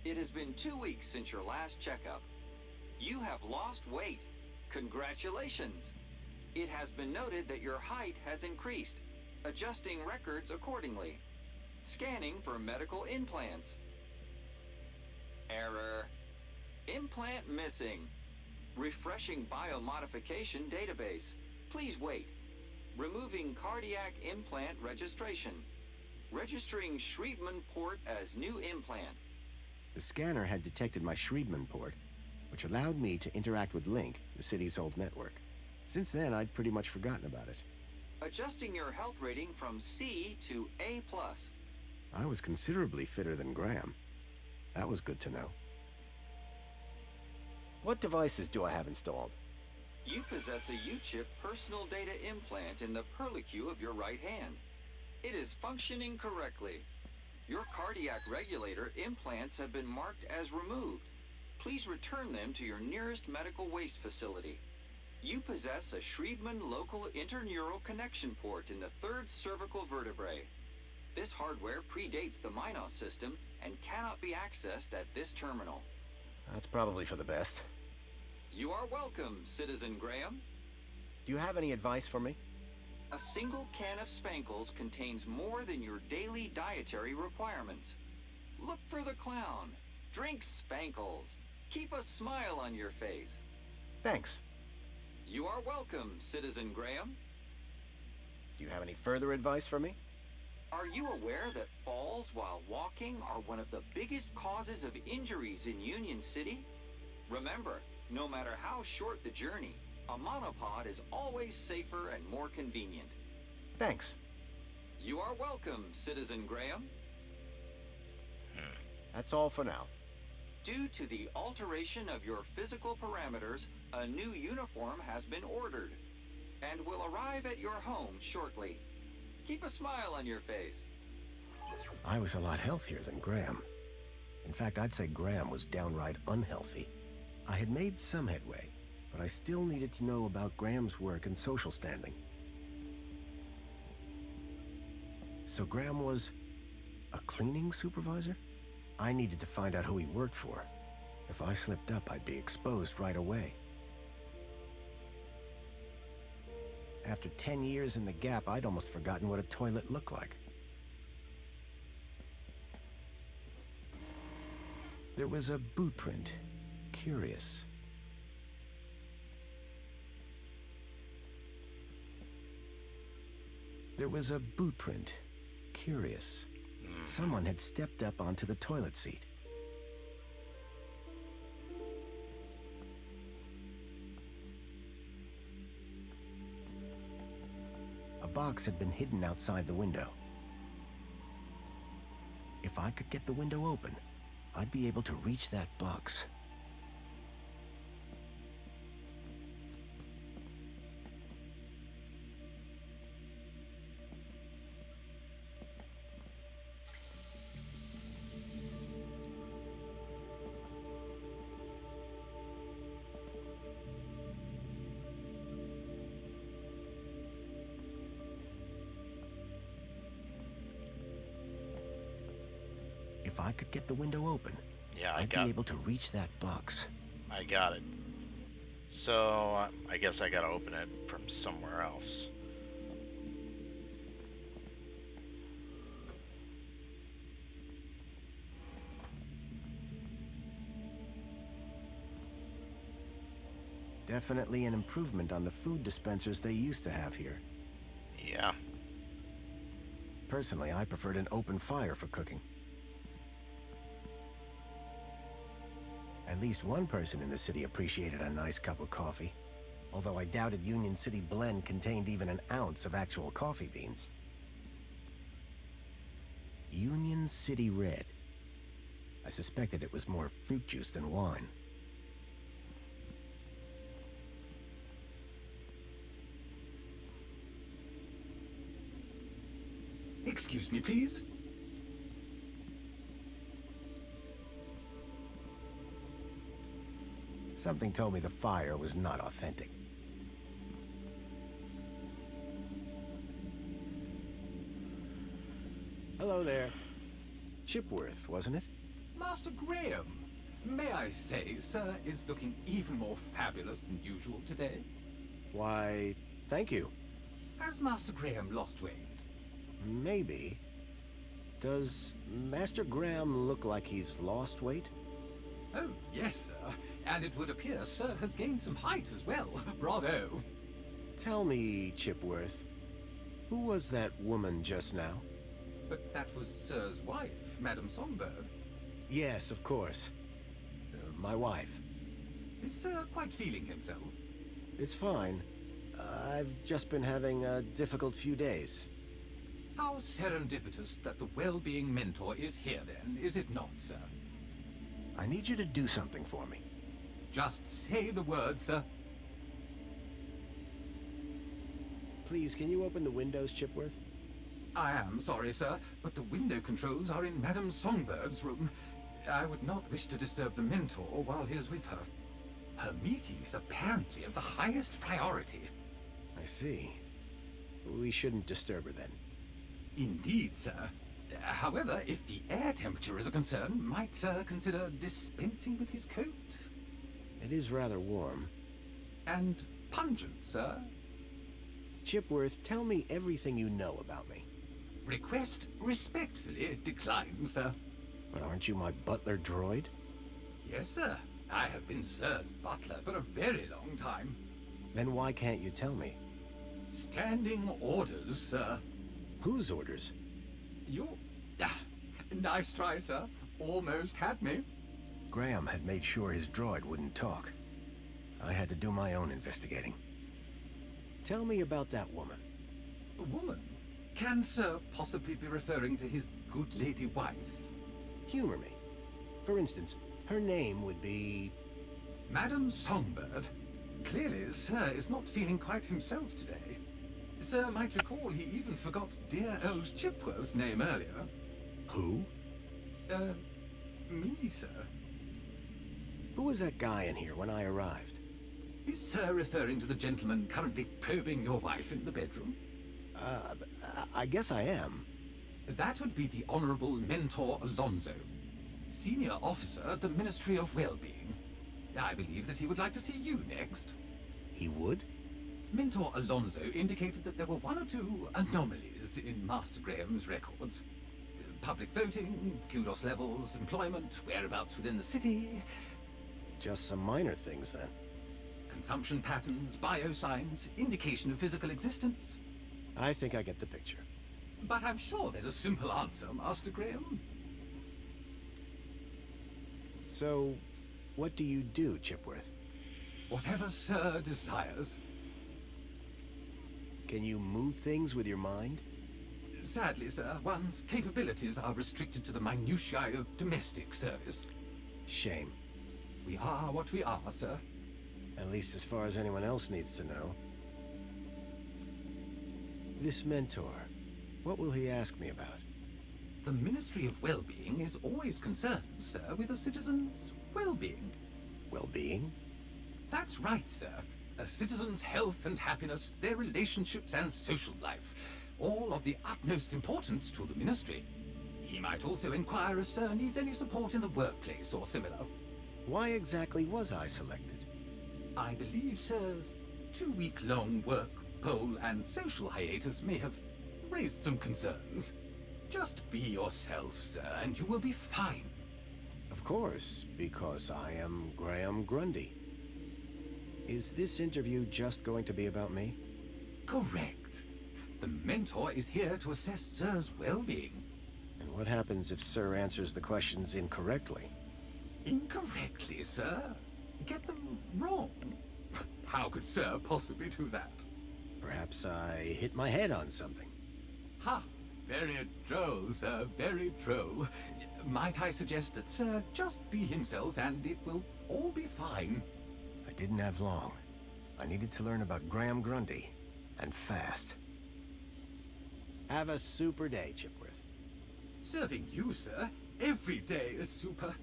It has been 2 weeks since your last checkup. You have lost weight. Congratulations. It has been noted that your height has increased, adjusting records accordingly. Scanning for medical implants. Error. Implant missing. Refreshing biomodification database. Please wait. Removing cardiac implant registration. Registering Schriebman port as new implant. The scanner had detected my Schriebman port, which allowed me to interact with Link, the city's old network. Since then, I'd pretty much forgotten about it. Adjusting your health rating from C to A+. I was considerably fitter than Graham. That was good to know. What devices do I have installed? You possess a U-chip personal data implant in the perlicue of your right hand. It is functioning correctly. Your cardiac regulator implants have been marked as removed. Please return them to your nearest medical waste facility. You possess a Schriebman local interneural connection port in the third cervical vertebrae. This hardware predates the Minos system and cannot be accessed at this terminal. That's probably for the best. You are welcome, Citizen Graham. Do you have any advice for me? A single can of Spankles contains more than your daily dietary requirements. Look for the clown. Drink Spankles. Keep a smile on your face. Thanks. You are welcome, Citizen Graham. Do you have any further advice for me? Are you aware that falls while walking are one of the biggest causes of injuries in Union City? Remember, no matter how short the journey, a monopod is always safer and more convenient. Thanks. You are welcome, Citizen Graham. That's all for now. Due to the alteration of your physical parameters, a new uniform has been ordered and will arrive at your home shortly. Keep a smile on your face. I was a lot healthier than Graham. In fact, I'd say Graham was downright unhealthy. I had made some headway, but I still needed to know about Graham's work and social standing. So Graham was a cleaning supervisor? I needed to find out who he worked for. If I slipped up, I'd be exposed right away. After 10 years in the Gap, I'd almost forgotten what a toilet looked like. There was a boot print. Curious. There was a boot print. Curious. Someone had stepped up onto the toilet seat. A box had been hidden outside the window. If I could get the window open, I'd be able to reach that box. if I could get the window open, Yeah, I'd be able to reach that box. I got it. So, I guess I gotta open it from somewhere else. Definitely an improvement on the food dispensers they used to have here. Yeah. Personally, I preferred an open fire for cooking. At least one person in the city appreciated a nice cup of coffee, although I doubted Union City Blend contained even an ounce of actual coffee beans. Union City Red. I suspected it was more fruit juice than wine. Excuse me, please. Something told me the fire was not authentic. Hello there. Chipworth, wasn't it? Master Graham, may I say, sir is looking even more fabulous than usual today. Why, thank you. Has Master Graham lost weight? Maybe. Does Master Graham look like he's lost weight? Oh, yes, sir. And it would appear sir has gained some height as well. Bravo. Tell me, Chipworth, who was that woman just now? But that was sir's wife, Madame Songbird. Yes, of course. My wife. Is sir quite feeling himself? It's fine. I've just been having a difficult few days. How serendipitous that the well-being mentor is here then, is it not, sir? I need you to do something for me. Just say the word, sir. Please, can you open the windows, Chipworth? I am sorry, sir, but the window controls are in Madame Songbird's room. I would not wish to disturb the mentor while he is with her. Her meeting is apparently of the highest priority. I see. We shouldn't disturb her then. Indeed, sir. However, if the air temperature is a concern, might sir consider dispensing with his coat? It is rather warm. And pungent, sir? Chipworth, tell me everything you know about me. Request respectfully declined, sir. But aren't you my butler droid? Yes, sir. I have been sir's butler for a very long time. Then why can't you tell me? Standing orders, sir. Whose orders? You... nice try, sir. Almost had me. Graham had made sure his droid wouldn't talk. I had to do my own investigating. Tell me about that woman. A woman? Can sir possibly be referring to his good lady wife? Humor me. For instance, her name would be... Madame Songbird. Clearly, sir is not feeling quite himself today. Sir might recall he even forgot dear old Chipworth's name earlier. Who? Me, sir. Who was that guy in here when I arrived? Is sir referring to the gentleman currently probing your wife in the bedroom? I guess I am. That would be the Honorable Mentor Alonso, Senior Officer at the Ministry of Well-Being. I believe that he would like to see you next. He would? Mentor Alonso indicated that there were one or two anomalies in Master Graham's records. Public voting, kudos levels, employment, whereabouts within the city. Just some minor things, then. Consumption patterns, biosigns, indication of physical existence. I think I get the picture. But I'm sure there's a simple answer, Master Graham. So, what do you do, Chipworth? Whatever sir desires. Can you move things with your mind? Sadly, sir, one's capabilities are restricted to the minutiae of domestic service. Shame. We are what we are, sir. At least as far as anyone else needs to know. This mentor, what will he ask me about? The Ministry of Well-Being is always concerned, sir, with a citizen's well-being. Well-being? That's right, sir. A citizen's health and happiness, their relationships and social life, all of the utmost importance to the Ministry. He might also inquire if Sir needs any support in the workplace or similar. Why exactly was I selected? I believe Sir's 2-week-long work, poll, and social hiatus may have raised some concerns. Just be yourself, sir, and you will be fine. Of course, because I am Graham Grundy. Is this interview just going to be about me? Correct. The mentor is here to assess Sir's well-being. And what happens if Sir answers the questions incorrectly? Incorrectly, sir? Get them wrong? How could Sir possibly do that? Perhaps I hit my head on something. Ha! Very droll, sir, very droll. Might I suggest that Sir just be himself and it will all be fine? I didn't have long. I needed to learn about Graham Grundy, and fast. Have a super day, Chipworth. Serving you, sir, every day is super.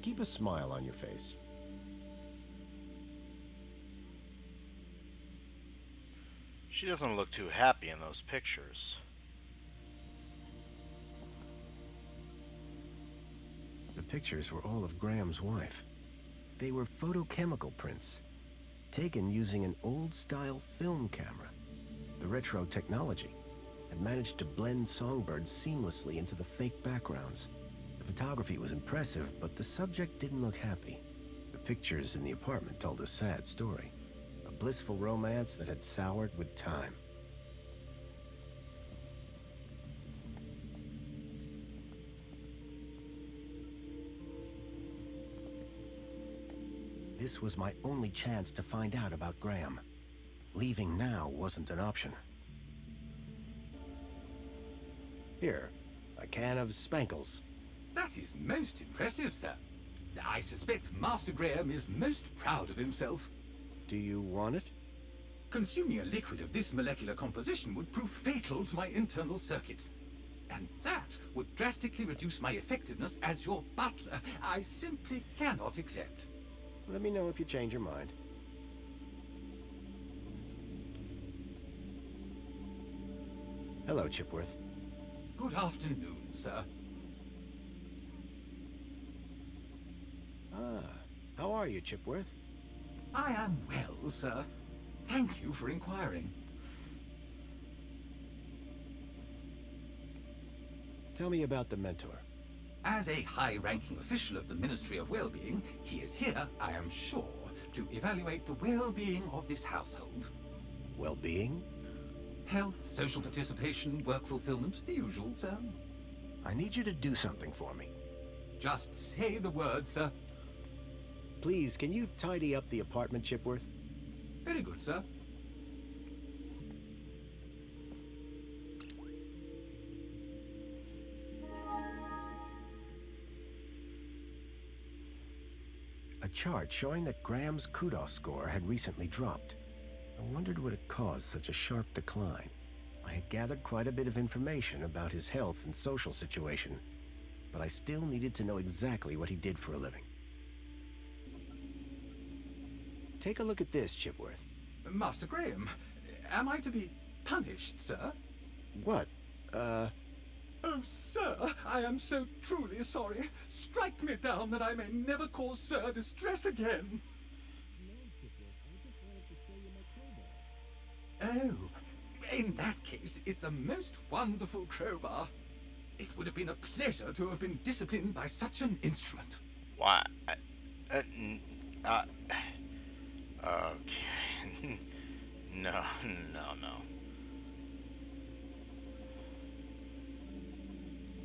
Keep a smile on your face. She doesn't look too happy in those pictures. The pictures were all of Graham's wife. They were photochemical prints, taken using an old-style film camera. The retro technology had managed to blend songbirds seamlessly into the fake backgrounds. The photography was impressive, but the subject didn't look happy. The pictures in the apartment told a sad story. A blissful romance that had soured with time. This was my only chance to find out about Graham. Leaving now wasn't an option. Here, a can of Spankles. That is most impressive, sir. I suspect Master Graham is most proud of himself. Do you want it? Consuming a liquid of this molecular composition would prove fatal to my internal circuits. And that would drastically reduce my effectiveness as your butler. I simply cannot accept. Let me know if you change your mind. Hello, Chipworth. Good afternoon, sir. Ah, how are you, Chipworth? I am well, sir. Thank you for inquiring. Tell me about the mentor. As a high-ranking official of the Ministry of Well-being, he is here, I am sure, to evaluate the well-being of this household. Well-being? Health, social participation, work fulfillment, the usual, sir. I need you to do something for me. Just say the word, sir. Please, can you tidy up the apartment, Chipworth? Very good, sir. A chart showing that Graham's kudos score had recently dropped. I wondered what had caused such a sharp decline. I had gathered quite a bit of information about his health and social situation, but I still needed to know exactly what he did for a living. Take a look at this, Chipworth. Master Graham, am I to be punished, sir? What? Oh, sir, I am so truly sorry. Strike me down that I may never cause Sir distress again. Oh, in that case, it's a most wonderful crowbar. It would have been a pleasure to have been disciplined by such an instrument. Why? Okay. No.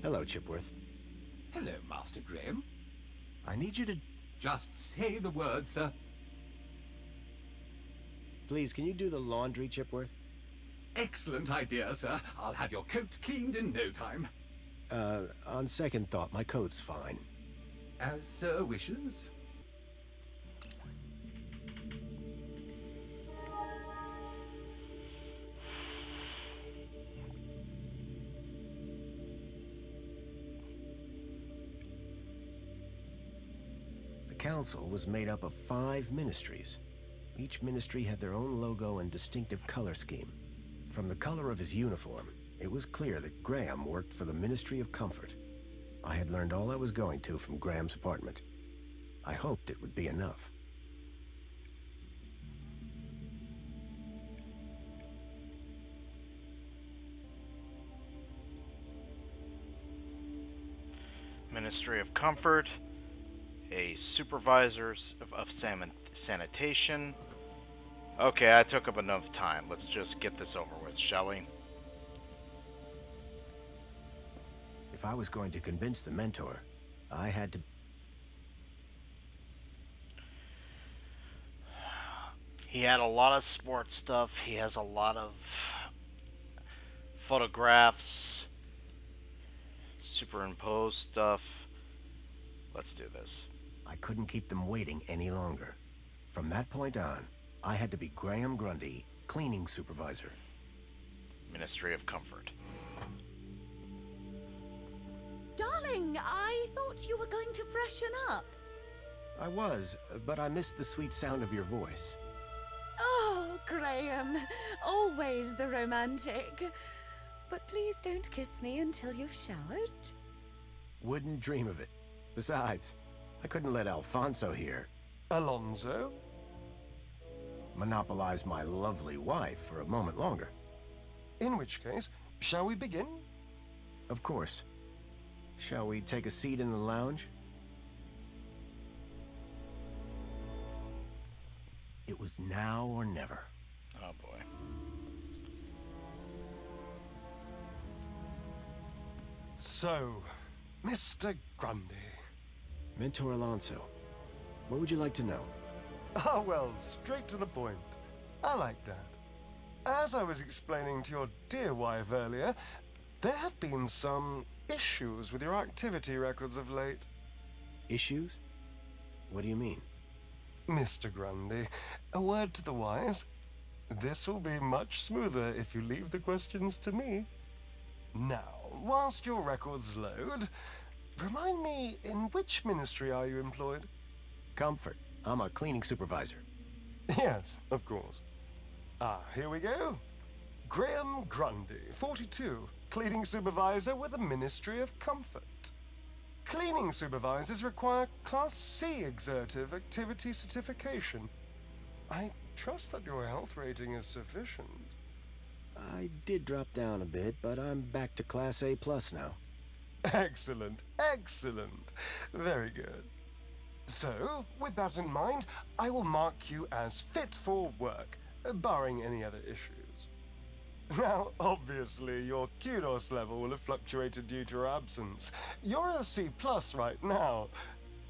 Hello, Chipworth. Hello, Master Graham. I need you to... Just say the word, sir. Please, can you do the laundry, Chipworth? Excellent idea, sir. I'll have your coat cleaned in no time. On second thought, my coat's fine. As Sir wishes. council was made up of 5 ministries. Each ministry had their own logo and distinctive color scheme. From the color of his uniform, it was clear that Graham worked for the Ministry of Comfort. I had learned all I was going to from Graham's apartment. I hoped it would be enough. Ministry of Comfort, a supervisor of sanitation. Okay, I took up enough time. Let's just get this over with, shall we? If I was going to convince the mentor, I had to... He had a lot of sports stuff. He has a lot of photographs, superimposed stuff. Let's do this. I couldn't keep them waiting any longer. From that point on, I had to be Graham Grundy, cleaning supervisor. Ministry of Comfort. Darling, I thought you were going to freshen up. I was, but I missed the sweet sound of your voice. Oh, Graham, always the romantic. But please don't kiss me until you've showered. Wouldn't dream of it. Besides, I couldn't let Alfonso here. Alonso? Monopolize my lovely wife for a moment longer. In which case, shall we begin? Of course. Shall we take a seat in the lounge? It was now or never. Oh boy. So, Mr. Grundy. Mentor Alonso, what would you like to know? Ah, well, straight to the point. I like that. As I was explaining to your dear wife earlier, there have been some issues with your activity records of late. Issues? What do you mean? Mr. Grundy, a word to the wise. This will be much smoother if you leave the questions to me. Now, whilst your records load, remind me, in which ministry are you employed? Comfort. I'm a cleaning supervisor. Yes, of course. Ah, here we go. Graham Grundy, 42, cleaning supervisor with the Ministry of Comfort. Cleaning supervisors require Class C exertive activity certification. I trust that your health rating is sufficient. I did drop down a bit, but I'm back to Class A+ now. Excellent, excellent. Very good. So, with that in mind, I will mark you as fit for work, barring any other issues. Now, obviously, your kudos level will have fluctuated due to your absence. You're a C+ right now.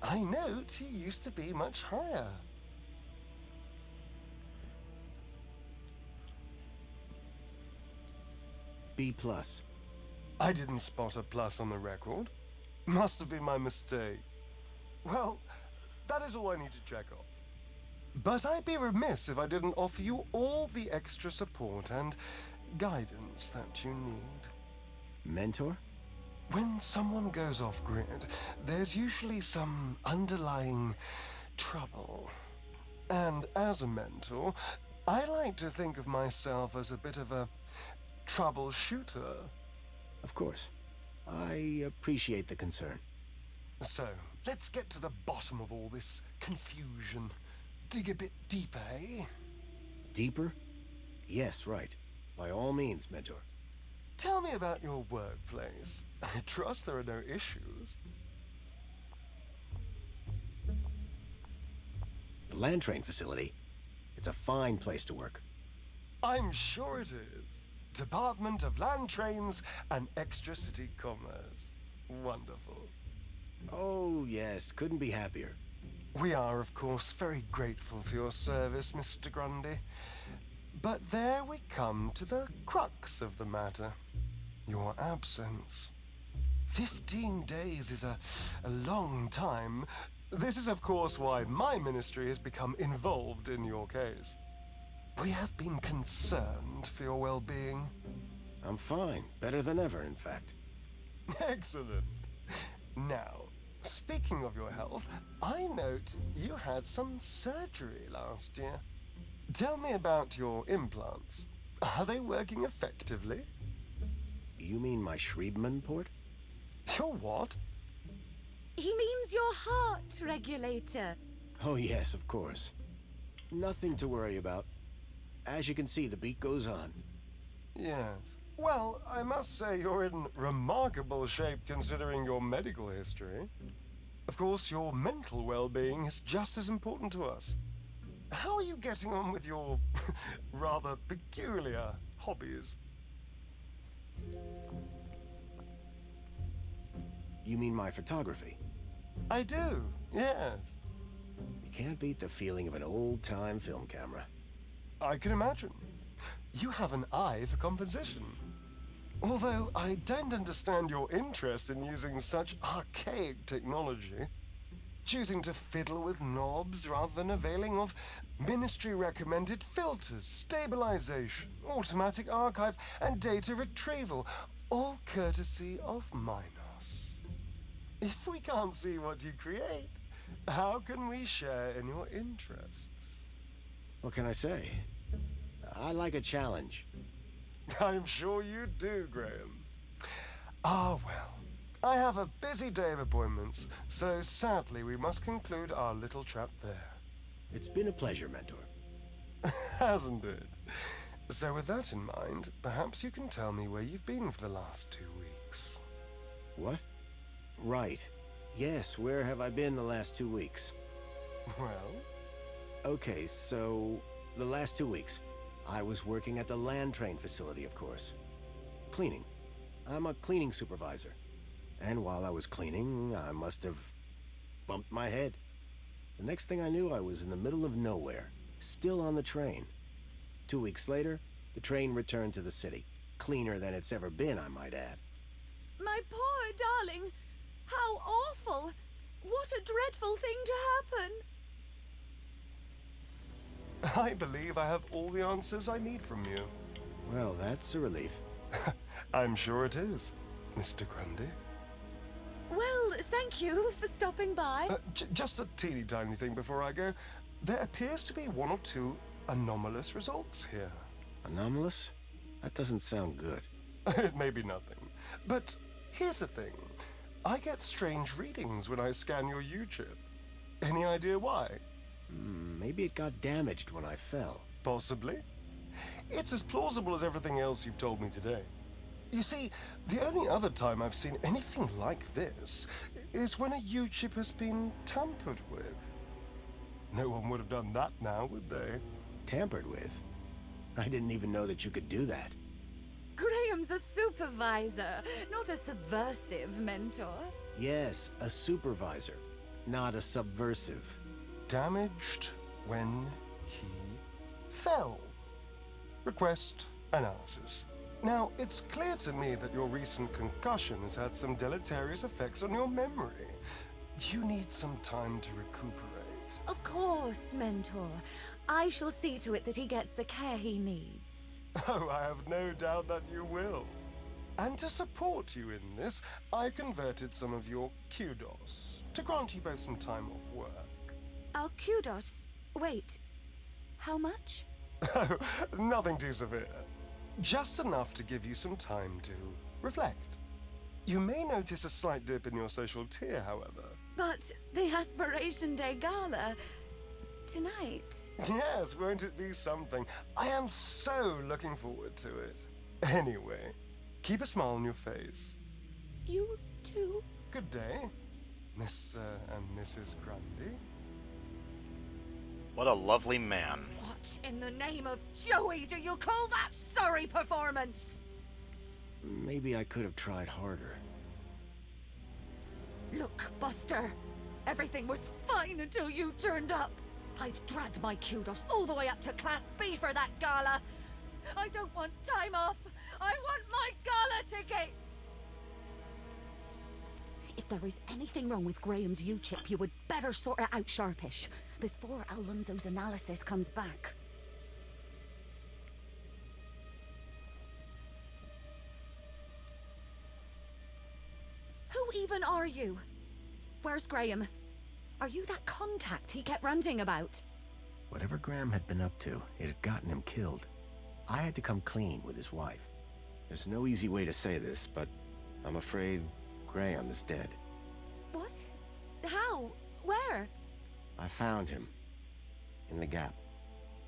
I note you used to be much higher. B+. I didn't spot a plus on the record. Must have been my mistake. Well, that is all I need to check off. But I'd be remiss if I didn't offer you all the extra support and guidance that you need. Mentor? When someone goes off-grid, there's usually some underlying trouble. And as a mentor, I like to think of myself as a bit of a troubleshooter. Of course. I appreciate the concern. So, let's get to the bottom of all this confusion. Dig a bit deeper, eh? Deeper? Yes, right. By all means, Mentor. Tell me about your workplace. I trust there are no issues. The land train facility. It's a fine place to work. I'm sure it is. Department of Land Trains and Extra-City Commerce. Wonderful. Oh, yes. Couldn't be happier. We are, of course, very grateful for your service, Mr. Grundy. But there we come to the crux of the matter. Your absence. 15 days is a long time. This is, of course, why my ministry has become involved in your case. We have been concerned for your well-being. I'm fine. Better than ever, in fact. Excellent. Now, Speaking of your health, I note you had some surgery last year. Tell me about your implants. Are they working effectively? You mean my Schriebman port? Your what? He means your heart regulator. Oh yes, of course. Nothing to worry about. As you can see, the beat goes on. Yes. Well, I must say you're in remarkable shape considering your medical history. Of course, your mental well-being is just as important to us. How are you getting on with your rather peculiar hobbies? You mean my photography? I do, yes. You can't beat the feeling of an old-time film camera. I can imagine. You have an eye for composition. Although I don't understand your interest in using such archaic technology. Choosing to fiddle with knobs rather than availing of ministry-recommended filters, stabilization, automatic archive, and data retrieval, all courtesy of Minos. If we can't see what you create, how can we share in your interests? What can I say? I like a challenge. I'm sure you do, Graham. Ah, well. I have a busy day of appointments, so sadly we must conclude our little chat there. It's been a pleasure, Mentor. Hasn't it? So with that in mind, perhaps you can tell me where you've been for the last 2 weeks. What? Right. Yes, where have I been the last 2 weeks? Well? Okay, so the last 2 weeks, I was working at the land train facility, of course. Cleaning. I'm a cleaning supervisor. And while I was cleaning, I must have bumped my head. The next thing I knew, I was in the middle of nowhere, still on the train. 2 weeks later, the train returned to the city. Cleaner than it's ever been, I might add. My poor darling! How awful! What a dreadful thing to happen! I believe I have all the answers I need from you. Well, that's a relief. I'm sure it is, Mr. Grundy. Well, thank you for stopping by. Just a teeny tiny thing before I go. There appears to be 1 or 2 anomalous results here. Anomalous? That doesn't sound good. It may be nothing. But here's the thing. I get strange readings when I scan your U-chip. Any idea why? Maybe it got damaged when I fell. Possibly. It's as plausible as everything else you've told me today. You see, the only other time I've seen anything like this is when a U-chip has been tampered with. No one would have done that now, would they? Tampered with? I didn't even know that you could do that. Graham's a supervisor, not a subversive mentor. Yes, a supervisor, not a subversive. Damaged when he fell. Request analysis. Now, it's clear to me that your recent concussion has had some deleterious effects on your memory. You need some time to recuperate. Of course, Mentor. I shall see to it that he gets the care he needs. Oh, I have no doubt that you will. And to support you in this, I converted some of your kudos to grant you both some time off work. Our kudos? Wait, how much? Oh, nothing too severe. Just enough to give you some time to reflect. You may notice a slight dip in your social tier, however. But the Aspiration Day Gala... tonight... Yes, won't it be something? I am so looking forward to it. Anyway, keep a smile on your face. You too? Good day, Mr. and Mrs. Grundy. What a lovely man. What in the name of Joey do you call that sorry performance? Maybe I could have tried harder. Look, Buster. Everything was fine until you turned up. I'd dragged my kudos all the way up to Class B for that gala. I don't want time off. I want my gala tickets. If there is anything wrong with Graham's U-chip, you would better sort it out sharpish, before Alonso's analysis comes back. Who even are you? Where's Graham? Are you that contact he kept ranting about? Whatever Graham had been up to, it had gotten him killed. I had to come clean with his wife. There's no easy way to say this, but I'm afraid Graham is dead. What? How? Where? I found him. In the Gap.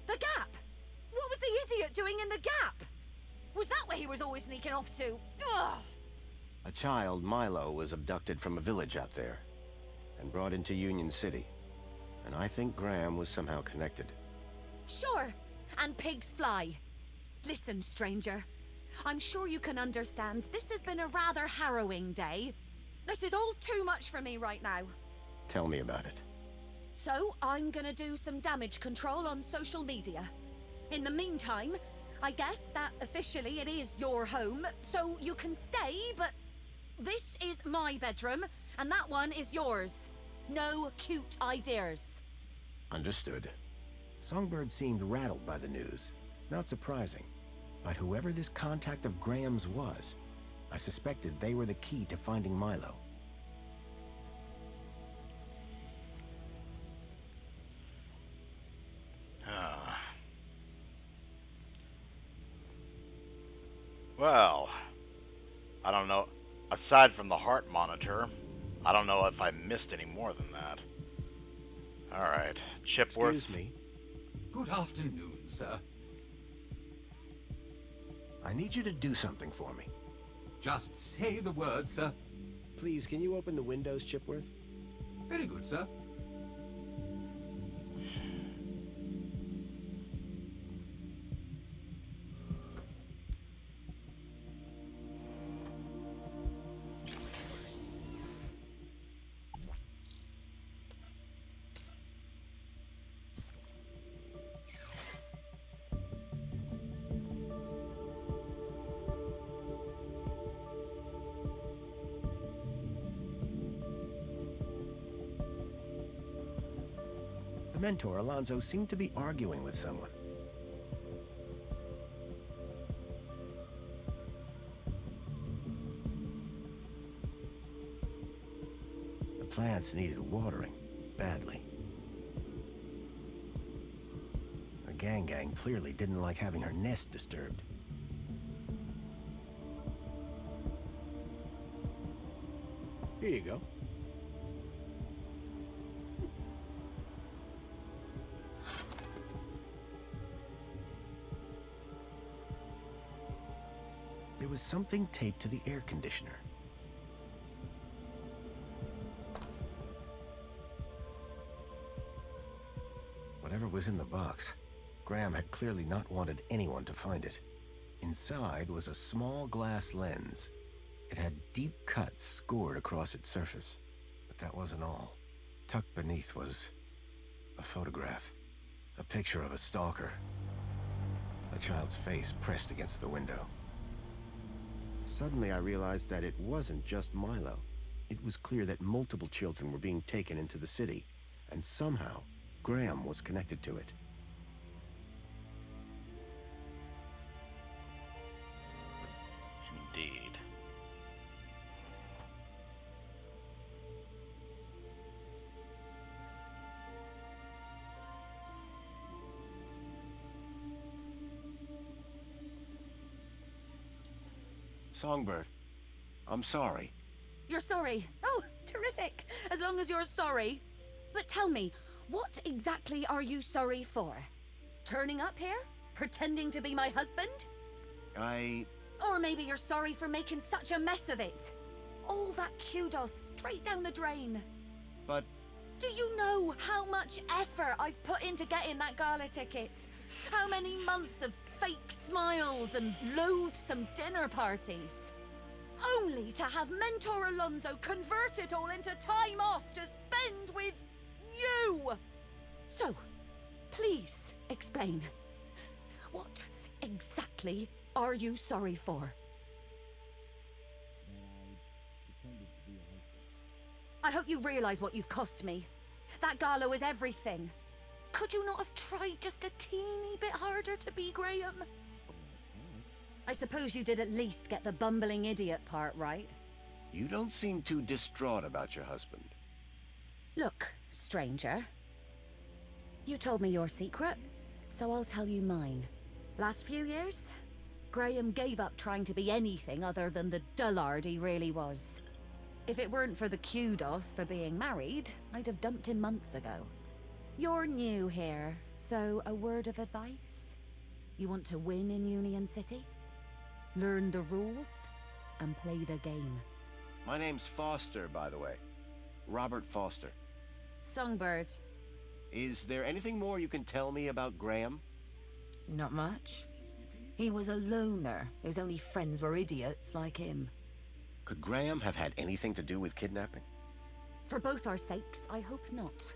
The Gap? What was the idiot doing in the Gap? Was that where he was always sneaking off to? Ugh! A child, Milo, was abducted from a village out there and brought into Union City. And I think Graham was somehow connected. Sure, and pigs fly. Listen, stranger. I'm sure you can understand this has been a rather harrowing day. This is all too much for me right now. Tell me about it. So, I'm gonna do some damage control on social media. In the meantime, I guess that officially it is your home, so you can stay, but this is my bedroom, and that one is yours. No cute ideas. Understood. Songbird seemed rattled by the news. Not surprising. But whoever this contact of Graham's was, I suspected they were the key to finding Milo. Well, I don't know. Aside from the heart monitor, I don't know if I missed any more than that. Alright, Chipworth. Excuse me. Good afternoon, sir. I need you to do something for me. Just say the word, sir. Please, can you open the windows, Chipworth? Very good, sir. The mentor, Alonzo, seemed to be arguing with someone. The plants needed watering, badly. The gang clearly didn't like having her nest disturbed. Here you go. There was something taped to the air conditioner. Whatever was in the box, Graham had clearly not wanted anyone to find it. Inside was a small glass lens. It had deep cuts scored across its surface. But that wasn't all. Tucked beneath was a photograph. A picture of a stalker. A child's face pressed against the window. Suddenly I realized that it wasn't just Milo. It was clear that multiple children were being taken into the city, and somehow Graham was connected to it. Indeed. Songbird, I'm sorry. You're sorry. Oh, terrific. As long as you're sorry. But tell me, what exactly are you sorry for? Turning up here? Pretending to be my husband? Or maybe you're sorry for making such a mess of it. All that kudos straight down the drain. But... Do you know how much effort I've put into getting that gala ticket? How many months of fake smiles and loathsome dinner parties? Only to have Mentor Alonzo convert it all into time off to spend with you! So, please explain. What exactly are you sorry for? I hope you realize what you've cost me. That gala was everything. Could you not have tried just a teeny bit harder to be Graham? I suppose you did at least get the bumbling idiot part right. You don't seem too distraught about your husband. Look, stranger. You told me your secret, so I'll tell you mine. Last few years, Graham gave up trying to be anything other than the dullard he really was. If it weren't for the kudos for being married, I'd have dumped him months ago. You're new here, so a word of advice? You want to win in Union City? Learn the rules and play the game. My name's Foster, by the way. Robert Foster. Songbird. Is there anything more you can tell me about Graham? Not much. He was a loner whose only friends were idiots like him. Could Graham have had anything to do with kidnapping? For both our sakes, I hope not.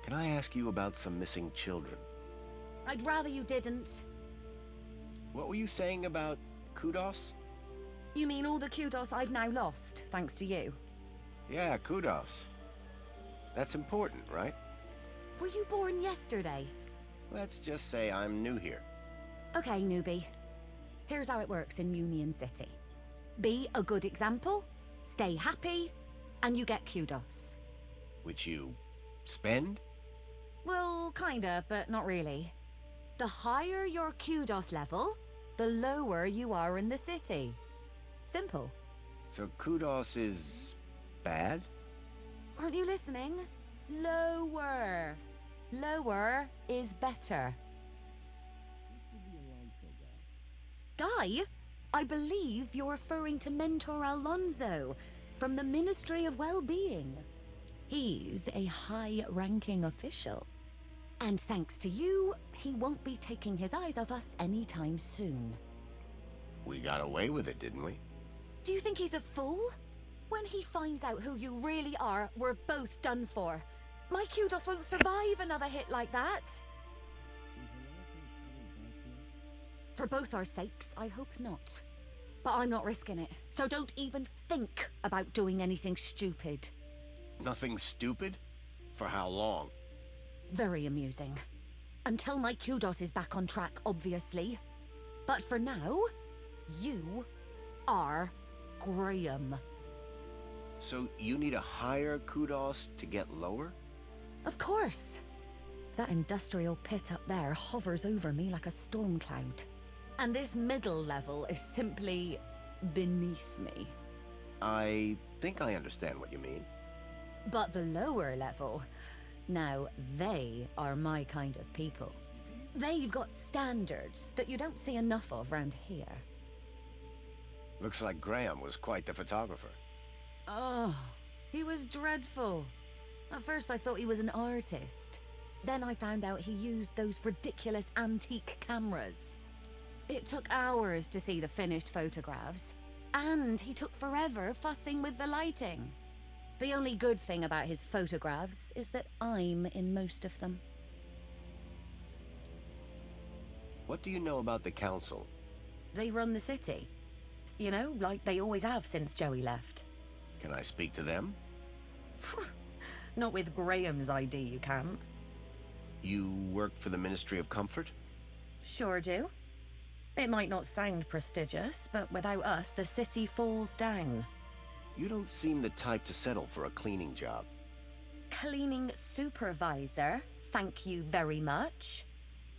Can I ask you about some missing children? I'd rather you didn't. What were you saying about kudos? You mean all the kudos I've now lost, thanks to you? Yeah, kudos. That's important, right? Were you born yesterday? Let's just say I'm new here. Okay, newbie. Here's how it works in Union City. Be a good example, stay happy, and you get kudos. Which you spend? Well, kinda, but not really. The higher your kudos level, the lower you are in the city. Simple. So kudos is bad? Aren't you listening? Lower. Lower is better. Guy, I believe you're referring to Mentor Alonso from the Ministry of Well-Being. He's a high-ranking official. And thanks to you, he won't be taking his eyes off us anytime soon. We got away with it, didn't we? Do you think he's a fool? When he finds out who you really are, we're both done for. My kudos won't survive another hit like that. For both our sakes, I hope not. But I'm not risking it, so don't even think about doing anything stupid. Nothing stupid? For how long? Very amusing. Until my kudos is back on track, obviously. But for now, you are Graham. So you need a higher kudos to get lower? Of course. That industrial pit up there hovers over me like a storm cloud. And this middle level is simply beneath me. I think I understand what you mean. But the lower level, now they are my kind of people. They've got standards that you don't see enough of round here. Looks like Graham was quite the photographer. Oh, he was dreadful. At first I thought he was an artist. Then I found out he used those ridiculous antique cameras. It took hours to see the finished photographs, and he took forever fussing with the lighting. The only good thing about his photographs is that I'm in most of them. What do you know about the council? They run the city. You know, like they always have since Joey left. Can I speak to them? Not with Graham's ID, you can't. You work for the Ministry of Comfort? Sure do. It might not sound prestigious, but without us, the city falls down. You don't seem the type to settle for a cleaning job. Cleaning supervisor, thank you very much.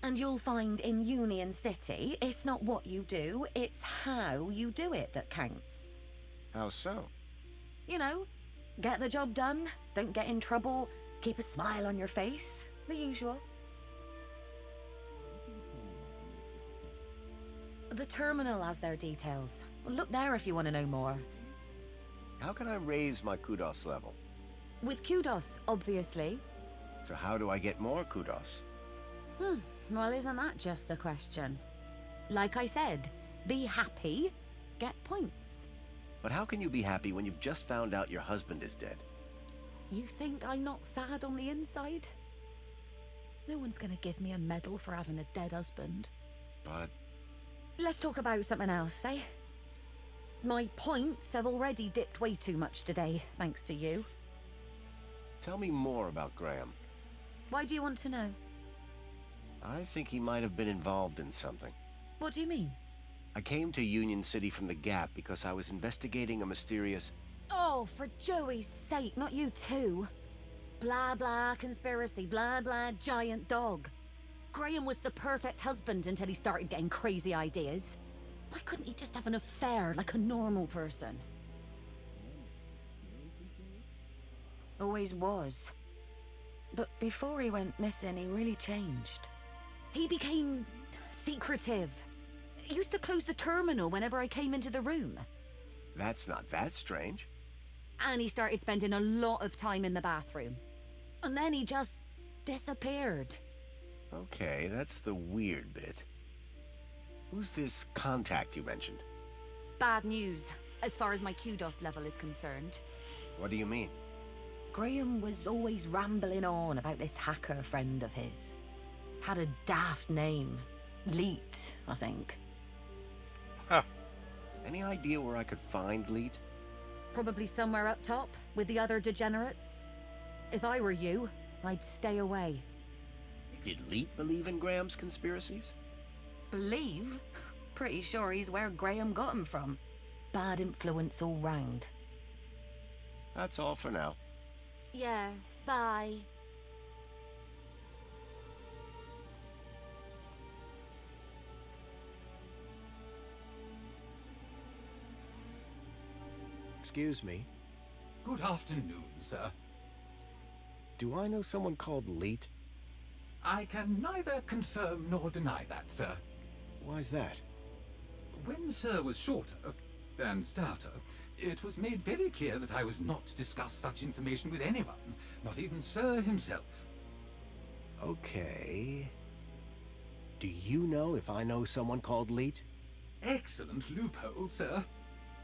And you'll find in Union City, it's not what you do, it's how you do it that counts. How so? You know, get the job done, don't get in trouble, keep a smile on your face, the usual. The terminal has their details. Look there if you want to know more. How can I raise my kudos level? With kudos, obviously. So how do I get more kudos? Well, isn't that just the question? Like I said, be happy, get points. But how can you be happy when you've just found out your husband is dead? You think I'm not sad on the inside? No one's gonna give me a medal for having a dead husband. But... Let's talk about something else, eh? My points have already dipped way too much today, thanks to you. Tell me more about Graham. Why do you want to know? I think he might have been involved in something. What do you mean? I came to Union City from the Gap because I was investigating a mysterious... Oh, for Joey's sake, not you too. Blah blah conspiracy, blah blah giant dog. Graham was the perfect husband until he started getting crazy ideas. Why couldn't he just have an affair like a normal person? Always was. But before he went missing, he really changed. He became secretive. He used to close the terminal whenever I came into the room. That's not that strange. And he started spending a lot of time in the bathroom. And then he just disappeared. Okay, that's the weird bit. Who's this contact you mentioned? Bad news, as far as my kudos level is concerned. What do you mean? Graham was always rambling on about this hacker friend of his. Had a daft name. Leet, I think. Huh. Any idea where I could find Leet? Probably somewhere up top, with the other degenerates. If I were you, I'd stay away. Did Leet believe in Graham's conspiracies? Believe? Pretty sure he's where Graham got him from. Bad influence all round. That's all for now. Yeah, bye. Excuse me. Good afternoon, sir. Do I know someone called Leet? I can neither confirm nor deny that, sir. Why's that? When Sir was shorter and stouter, it was made very clear that I was not to discuss such information with anyone, not even Sir himself. Okay. Do you know if I know someone called Leet? Excellent loophole, sir.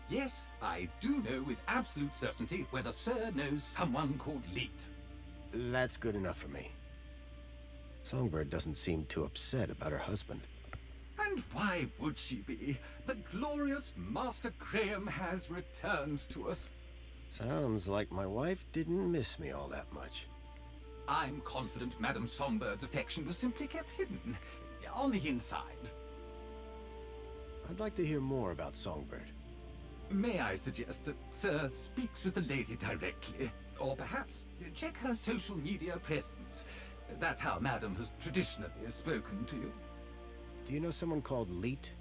Yes, I do know with absolute certainty whether Sir knows someone called Leet. That's good enough for me. Songbird doesn't seem too upset about her husband. And why would she be? The glorious Master Graham has returned to us. Sounds like my wife didn't miss me all that much. I'm confident Madame Songbird's affection was simply kept hidden, on the inside. I'd like to hear more about Songbird. May I suggest that Sir speaks with the lady directly? Or perhaps check her social media presence. That's how Madame has traditionally spoken to you. Do you know someone called Leet?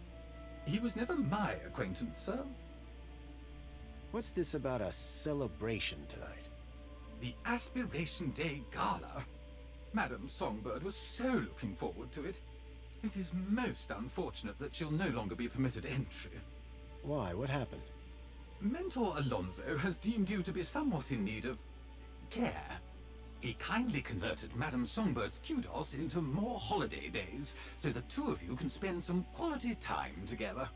He was never my acquaintance, sir. What's this about a celebration tonight? The Aspiration Day Gala. Madame Songbird was so looking forward to it. It is most unfortunate that she'll no longer be permitted entry. Why? What happened? Mentor Alonso has deemed you to be somewhat in need of care. He kindly converted Madame Songbird's kudos into more holiday days, so the two of you can spend some quality time together.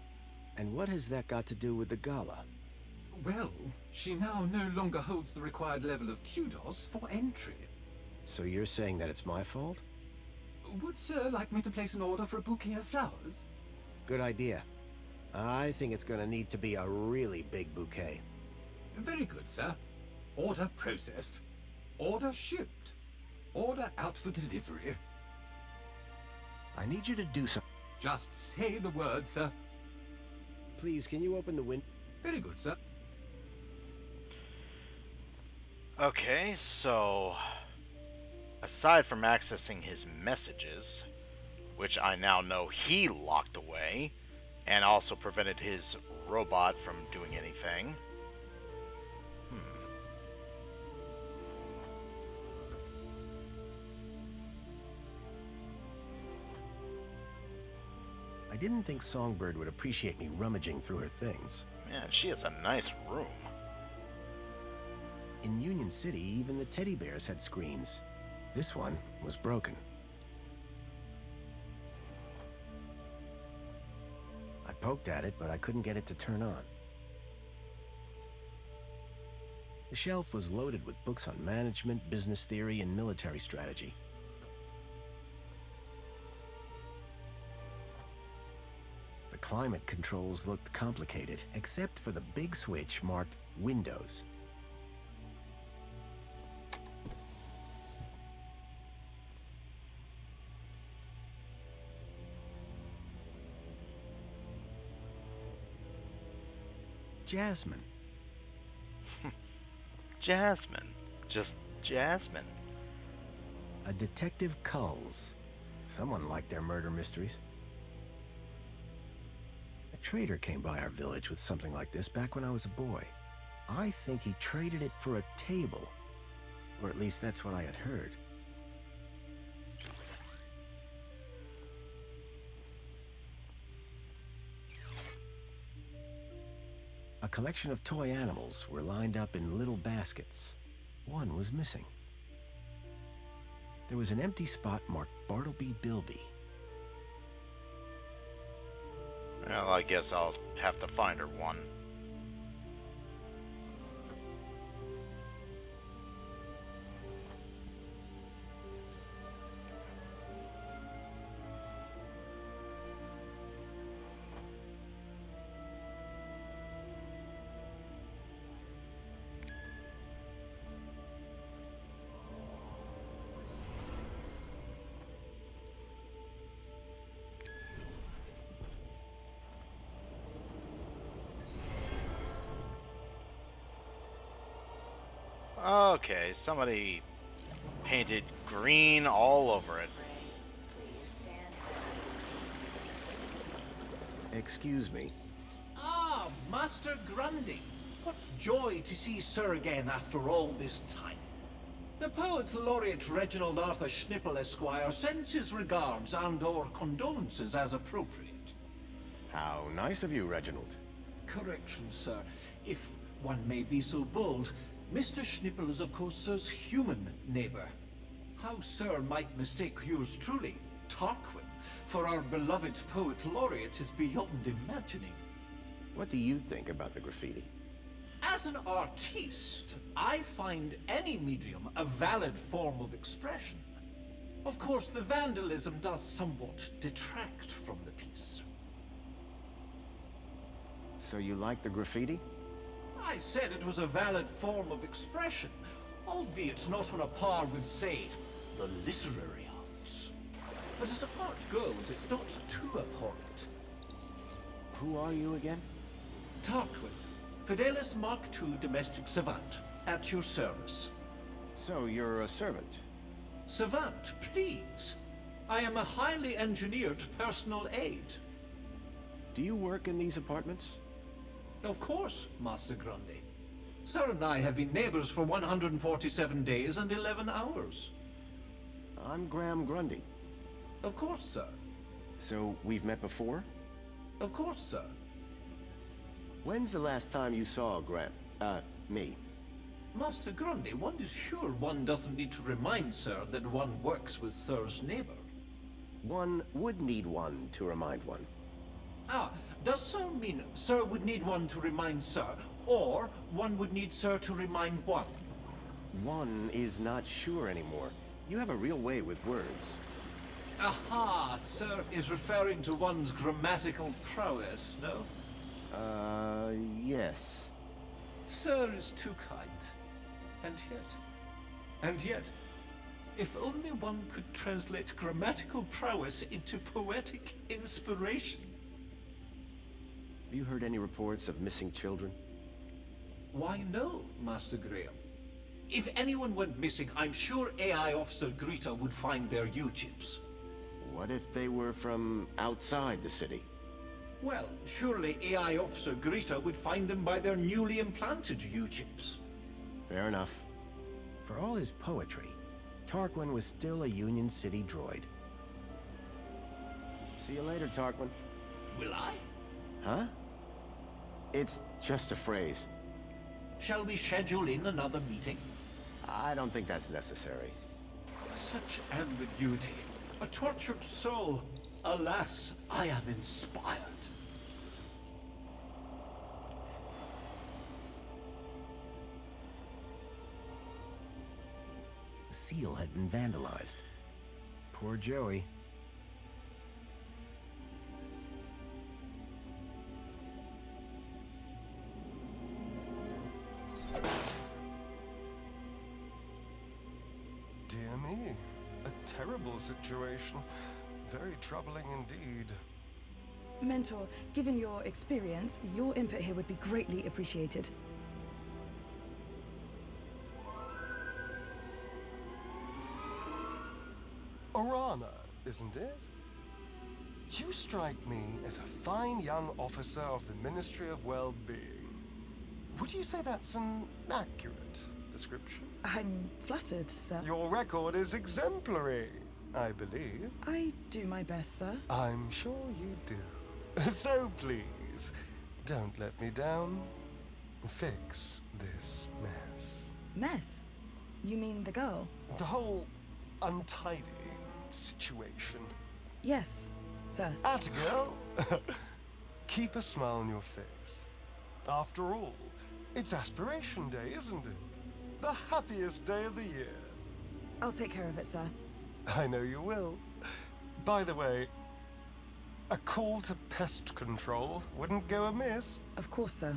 And what has that got to do with the gala? Well, she now no longer holds the required level of kudos for entry. So you're saying that it's my fault? Would Sir like me to place an order for a bouquet of flowers? Good idea. I think it's gonna need to be a really big bouquet. Very good, sir. Order processed. Order shipped. Order out for delivery. I need you to do some... Just say the word, sir. Please, can you open the window? Very good, sir. Okay, so aside from accessing his messages, which I now know he locked away, and also prevented his robot from doing anything. I didn't think Songbird would appreciate me rummaging through her things. Man, she has a nice room. In Union City, even the teddy bears had screens. This one was broken. I poked at it, but I couldn't get it to turn on. The shelf was loaded with books on management, business theory, and military strategy. The climate controls looked complicated, except for the big switch marked Windows. Jasmine. Jasmine. Just Jasmine. A Detective Culls. Someone liked their murder mysteries. A trader came by our village with something like this back when I was a boy. I think he traded it for a table. Or at least that's what I had heard. A collection of toy animals were lined up in little baskets. One was missing. There was an empty spot marked Bartleby Bilby. Well, I guess I'll have to find her one. Okay, somebody painted green all over it. Excuse me. Ah, Master Grundy. What joy to see Sir again after all this time. The Poet Laureate Reginald Arthur Schnipple Esquire sends his regards and/or condolences as appropriate. How nice of you, Reginald. Correction, sir. If one may be so bold, Mr. Schnipple is of course Sir's human neighbor. How Sir might mistake yours truly, Tarquin, for our beloved Poet Laureate is beyond imagining. What do you think about the graffiti? As an artiste, I find any medium a valid form of expression. Of course, the vandalism does somewhat detract from the piece. So you like the graffiti? I said it was a valid form of expression, albeit not on a par with, say, the literary arts. But as art goes, it's not too abhorrent. Who are you again? Tarquin, Fidelis Mark II domestic savant, at your service. So you're a servant? Savant, please. I am a highly engineered personal aid. Do you work in these apartments? Of course, Master Grundy. Sir and I have been neighbors for 147 days and 11 hours. I'm Graham Grundy. Of course, sir. So we've met before? Of course, sir. When's the last time you saw Graham? Me? Master Grundy, one is sure one doesn't need to remind Sir that one works with Sir's neighbor. One would need one to remind one. Ah, does Sir mean Sir would need one to remind Sir, or one would need Sir to remind one? One is not sure anymore. You have a real way with words. Aha, Sir is referring to one's grammatical prowess, no? Yes. Sir is too kind. And yet, if only one could translate grammatical prowess into poetic inspiration. Have you heard any reports of missing children? Why, no, Master Graham. If anyone went missing, I'm sure AI Officer Greta would find their U-chips. What if they were from outside the city? Well, surely AI Officer Greta would find them by their newly implanted U-chips. Fair enough. For all his poetry, Tarquin was still a Union City droid. See you later, Tarquin. Will I? Huh? It's just a phrase. Shall we schedule in another meeting? I don't think that's necessary. Such ambiguity. A tortured soul. Alas, I am inspired. The seal had been vandalized. Poor Joey. Dear me, a terrible situation. Very troubling indeed. Mentor, given your experience, your input here would be greatly appreciated. Orana, isn't it? You strike me as a fine young officer of the Ministry of Well-Being. Would you say that's an accurate description? I'm flattered, sir. Your record is exemplary, I believe. I do my best, sir. I'm sure you do. So please, don't let me down. Fix this mess. Mess? You mean the girl? The whole untidy situation. Yes, sir. Atta girl. Keep a smile on your face. After all, it's Aspiration Day, isn't it? The happiest day of the year. I'll take care of it, sir. I know you will. By the way, a call to pest control wouldn't go amiss. Of course, sir.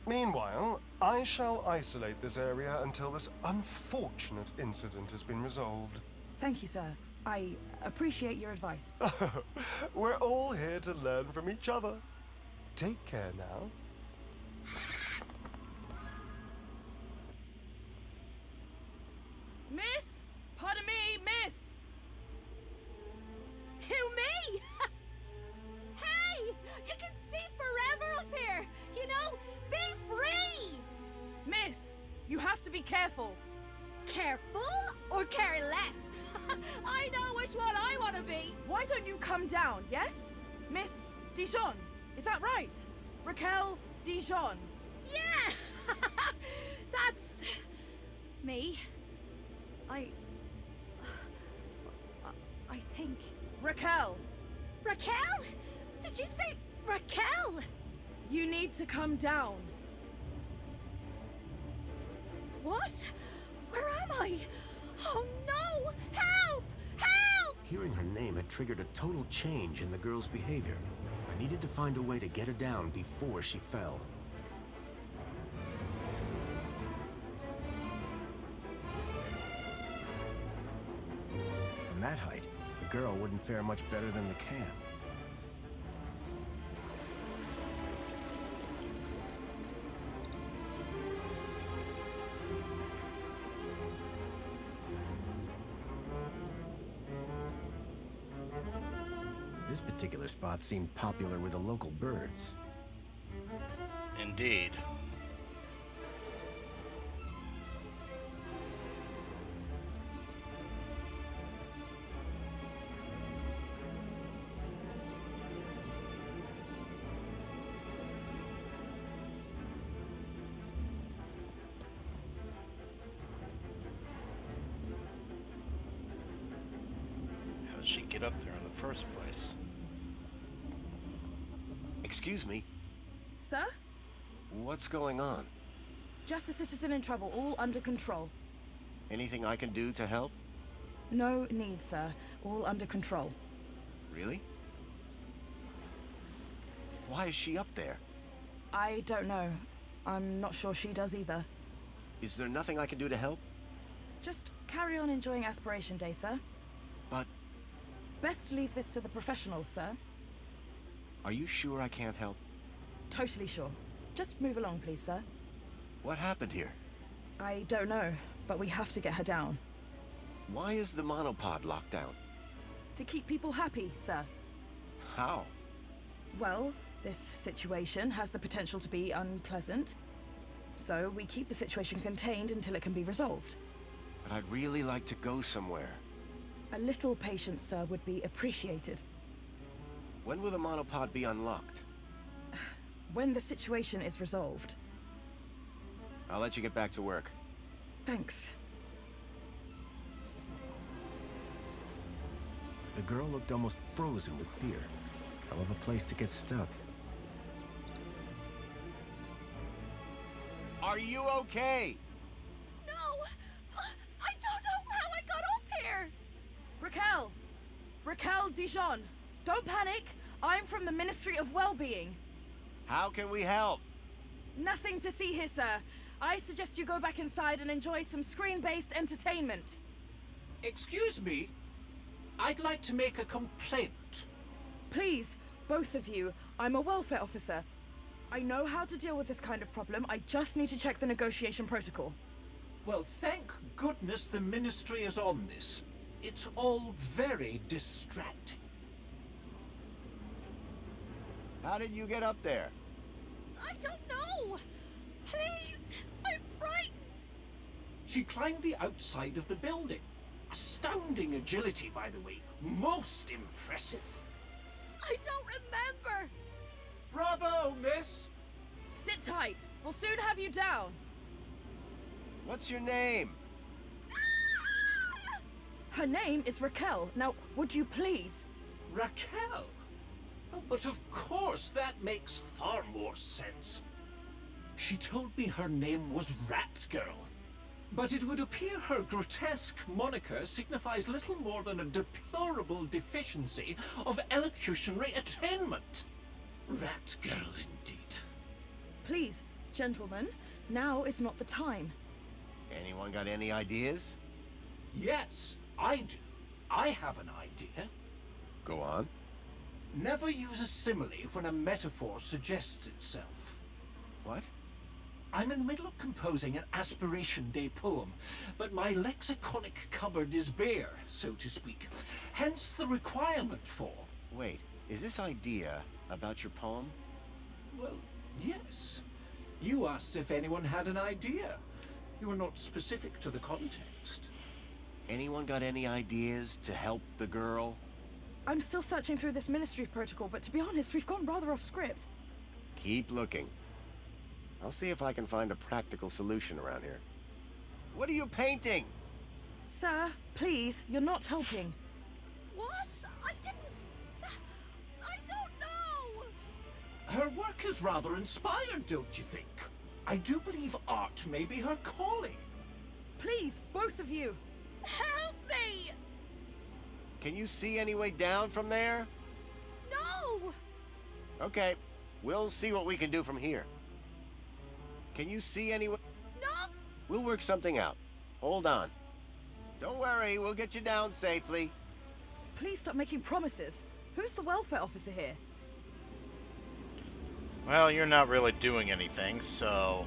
Meanwhile, I shall isolate this area until this unfortunate incident has been resolved. Thank you, sir. I appreciate your advice. We're all here to learn from each other. Take care now. Miss? Pardon me, miss! Who, me? Hey! You can see forever up here! You know, be free! Miss, you have to be careful. Careful or careless? I know which one I want to be. Why don't you come down, yes? Miss Dijon, is that right? Raquel Dijon. Yeah! That's... me. I think... Raquel! Raquel? Did you say Raquel? You need to come down. What? Where am I? Oh no! Help! Help! Hearing her name had triggered a total change in the girl's behavior. I needed to find a way to get her down before she fell. From that height, the girl wouldn't fare much better than the camp. This particular spot seemed popular with the local birds. Indeed. How did she get up there in the first place? Excuse me, Sir? what's going on? Just a citizen in trouble, all under control. Anything I can do to help? No need, sir. All under control. Really? Why is she up there? I don't know. I'm not sure she does either. Is there nothing I can do to help? Just carry on enjoying Aspiration Day, sir. But Best leave this to the professionals, sir. are you sure I can't help? Totally sure. Just move along, please, sir. What happened here? I don't know, but we have to get her down. Why is the monopod locked down? To keep people happy, sir. How? Well, this situation has the potential to be unpleasant. So we keep the situation contained until it can be resolved. But I'd really like to go somewhere. A little patience, sir, would be appreciated. When will the monopod be unlocked? When the situation is resolved. I'll let you get back to work. Thanks. The girl looked almost frozen with fear. Hell of a place to get stuck. Are you okay? No! I don't know how I got up here! Raquel! Raquel Dijon! Don't panic! I'm from the Ministry of Well-Being. How can we help? Nothing to see here, sir. I suggest you go back inside and enjoy some screen-based entertainment. Excuse me? I'd like to make a complaint. Please, both of you. I'm a welfare officer. I know how to deal with this kind of problem. I just need to check the negotiation protocol. Well, thank goodness the Ministry is on this. It's all very distracting. How did you get up there? I don't know! Please! I'm frightened! She climbed the outside of the building. Astounding agility, by the way. Most impressive. I don't remember! Bravo, miss! Sit tight. We'll soon have you down. What's your name? Her name is Raquel. Now, would you please? Raquel? Oh, but of course, that makes far more sense. She told me her name was Rat Girl. But it would appear her grotesque moniker signifies little more than a deplorable deficiency of elocutionary attainment. Rat Girl, indeed. Please, gentlemen, now is not the time. Anyone got any ideas? Yes, I do. I have an idea. Go on. Never use a simile when a metaphor suggests itself. What? I'm in the middle of composing an Aspiration Day poem, but my lexiconic cupboard is bare, so to speak. Hence the requirement for... Wait, is this idea about your poem? Well, yes. You asked if anyone had an idea. You were not specific to the context. Anyone got any ideas to help the girl? I'm still searching through this ministry protocol, but to be honest, we've gone rather off script. Keep looking. I'll see if I can find a practical solution around here. What are you painting? Sir, please, you're not helping. What? I didn't... I don't know! Her work is rather inspired, don't you think? I do believe art may be her calling. Please, both of you. Help me! Can you see any way down from there? No! Okay, we'll see what we can do from here. Can you see any way? No! We'll work something out. Hold on. Don't worry, we'll get you down safely. Please stop making promises. Who's the welfare officer here? Well, you're not really doing anything, so...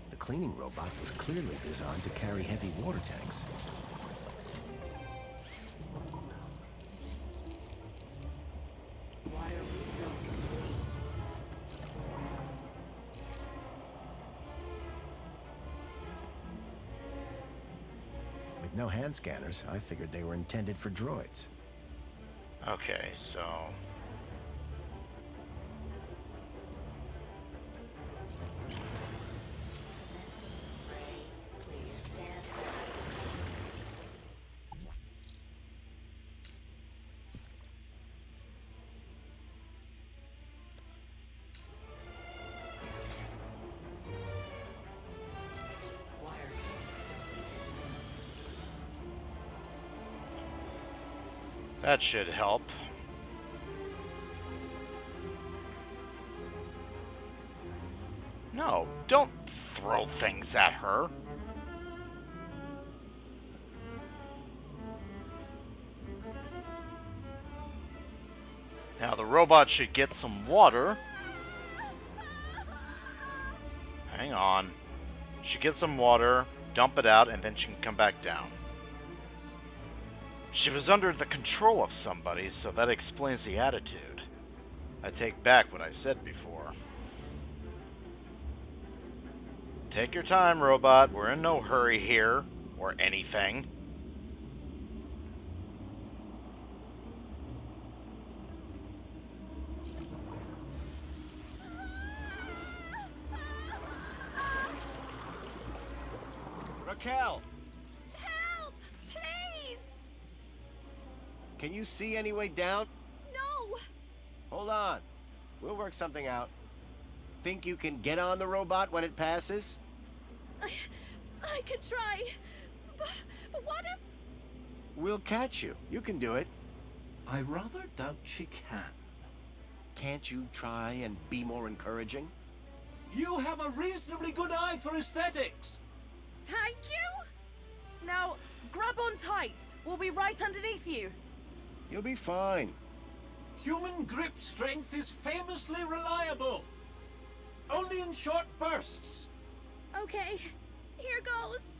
The cleaning robot was clearly designed to carry heavy water tanks. With no hand scanners, I figured they were intended for droids. Okay, so... that should help. No, don't throw things at her. Now the robot should get some water. Hang on. She gets some water, dump it out, and then she can come back down. She was under the control of somebody, so that explains the attitude. I take back what I said before. Take your time, robot. We're in no hurry here, or anything. Raquel! Help! Please! Can you see any way down? No! Hold on. We'll work something out. Think you can get on the robot when it passes? I could try. But what if... We'll catch you. You can do it. I rather doubt she can. Can't you try and be more encouraging? You have a reasonably good eye for aesthetics. Thank you? Now, grab on tight. We'll be right underneath you. You'll be fine. Human grip strength is famously reliable. Only in short bursts. Okay, here goes.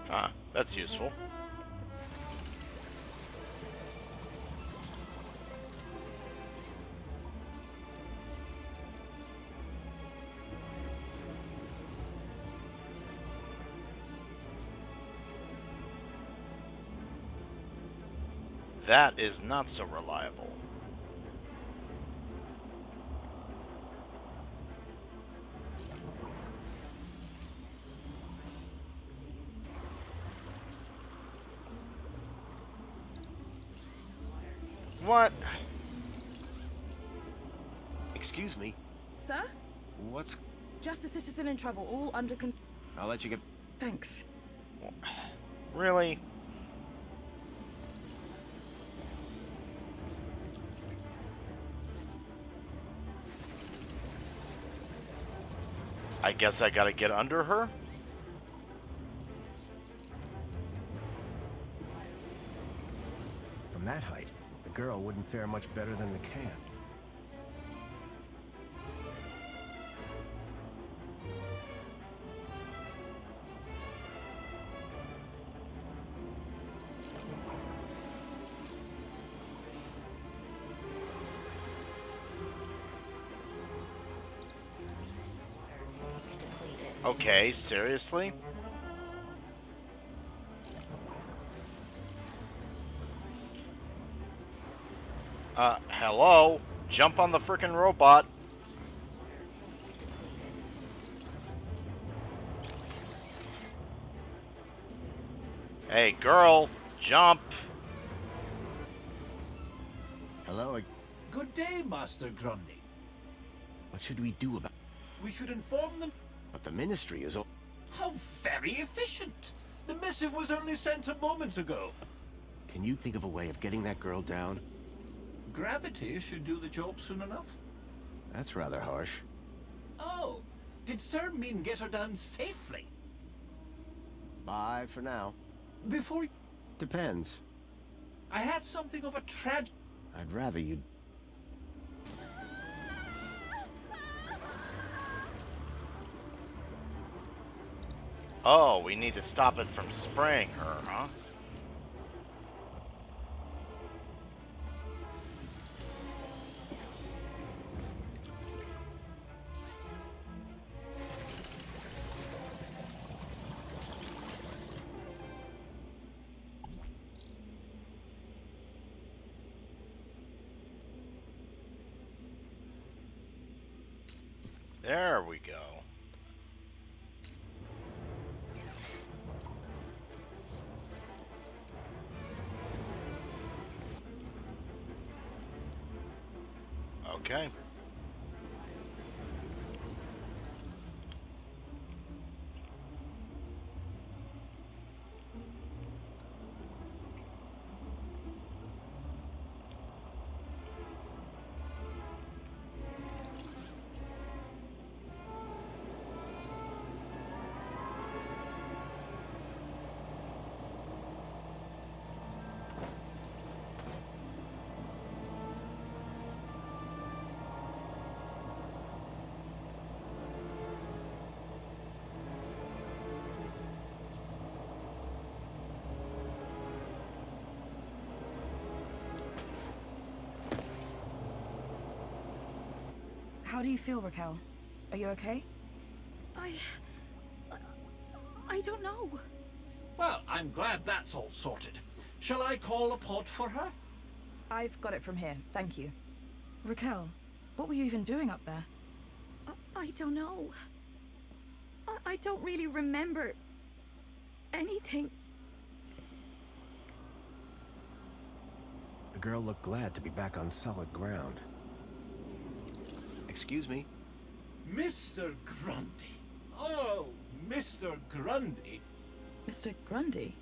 Ah, that's useful. That is not so reliable. What? Excuse me. Sir? What's... Just a citizen in trouble, all under control. I'll let you get... Thanks. Really? I guess I gotta get under her? From that height, the girl wouldn't fare much better than the can. Okay, seriously? Hello? Jump on the frickin' robot. Hey, girl, jump. Hello? Good day, Master Grundy. What should we do about... We should inform them. But the Ministry is... How very efficient! The missive was only sent a moment ago. Can you think of a way of getting that girl down? Gravity should do the job soon enough. That's rather harsh. Oh, did Sir mean get her down safely? Bye for now. Before... Depends. I had something of a tragedy. I'd rather you'd... Oh, we need to stop it from spraying her, huh? There we go. Okay. How do you feel, Raquel? Are you okay? I don't know. Well, I'm glad that's all sorted. Shall I call a pod for her? I've got it from here, thank you. Raquel, what were you even doing up there? I don't know. I don't really remember anything. The girl looked glad to be back on solid ground. Excuse me? Mr. Grundy. Oh, Mr. Grundy. Mr. Grundy?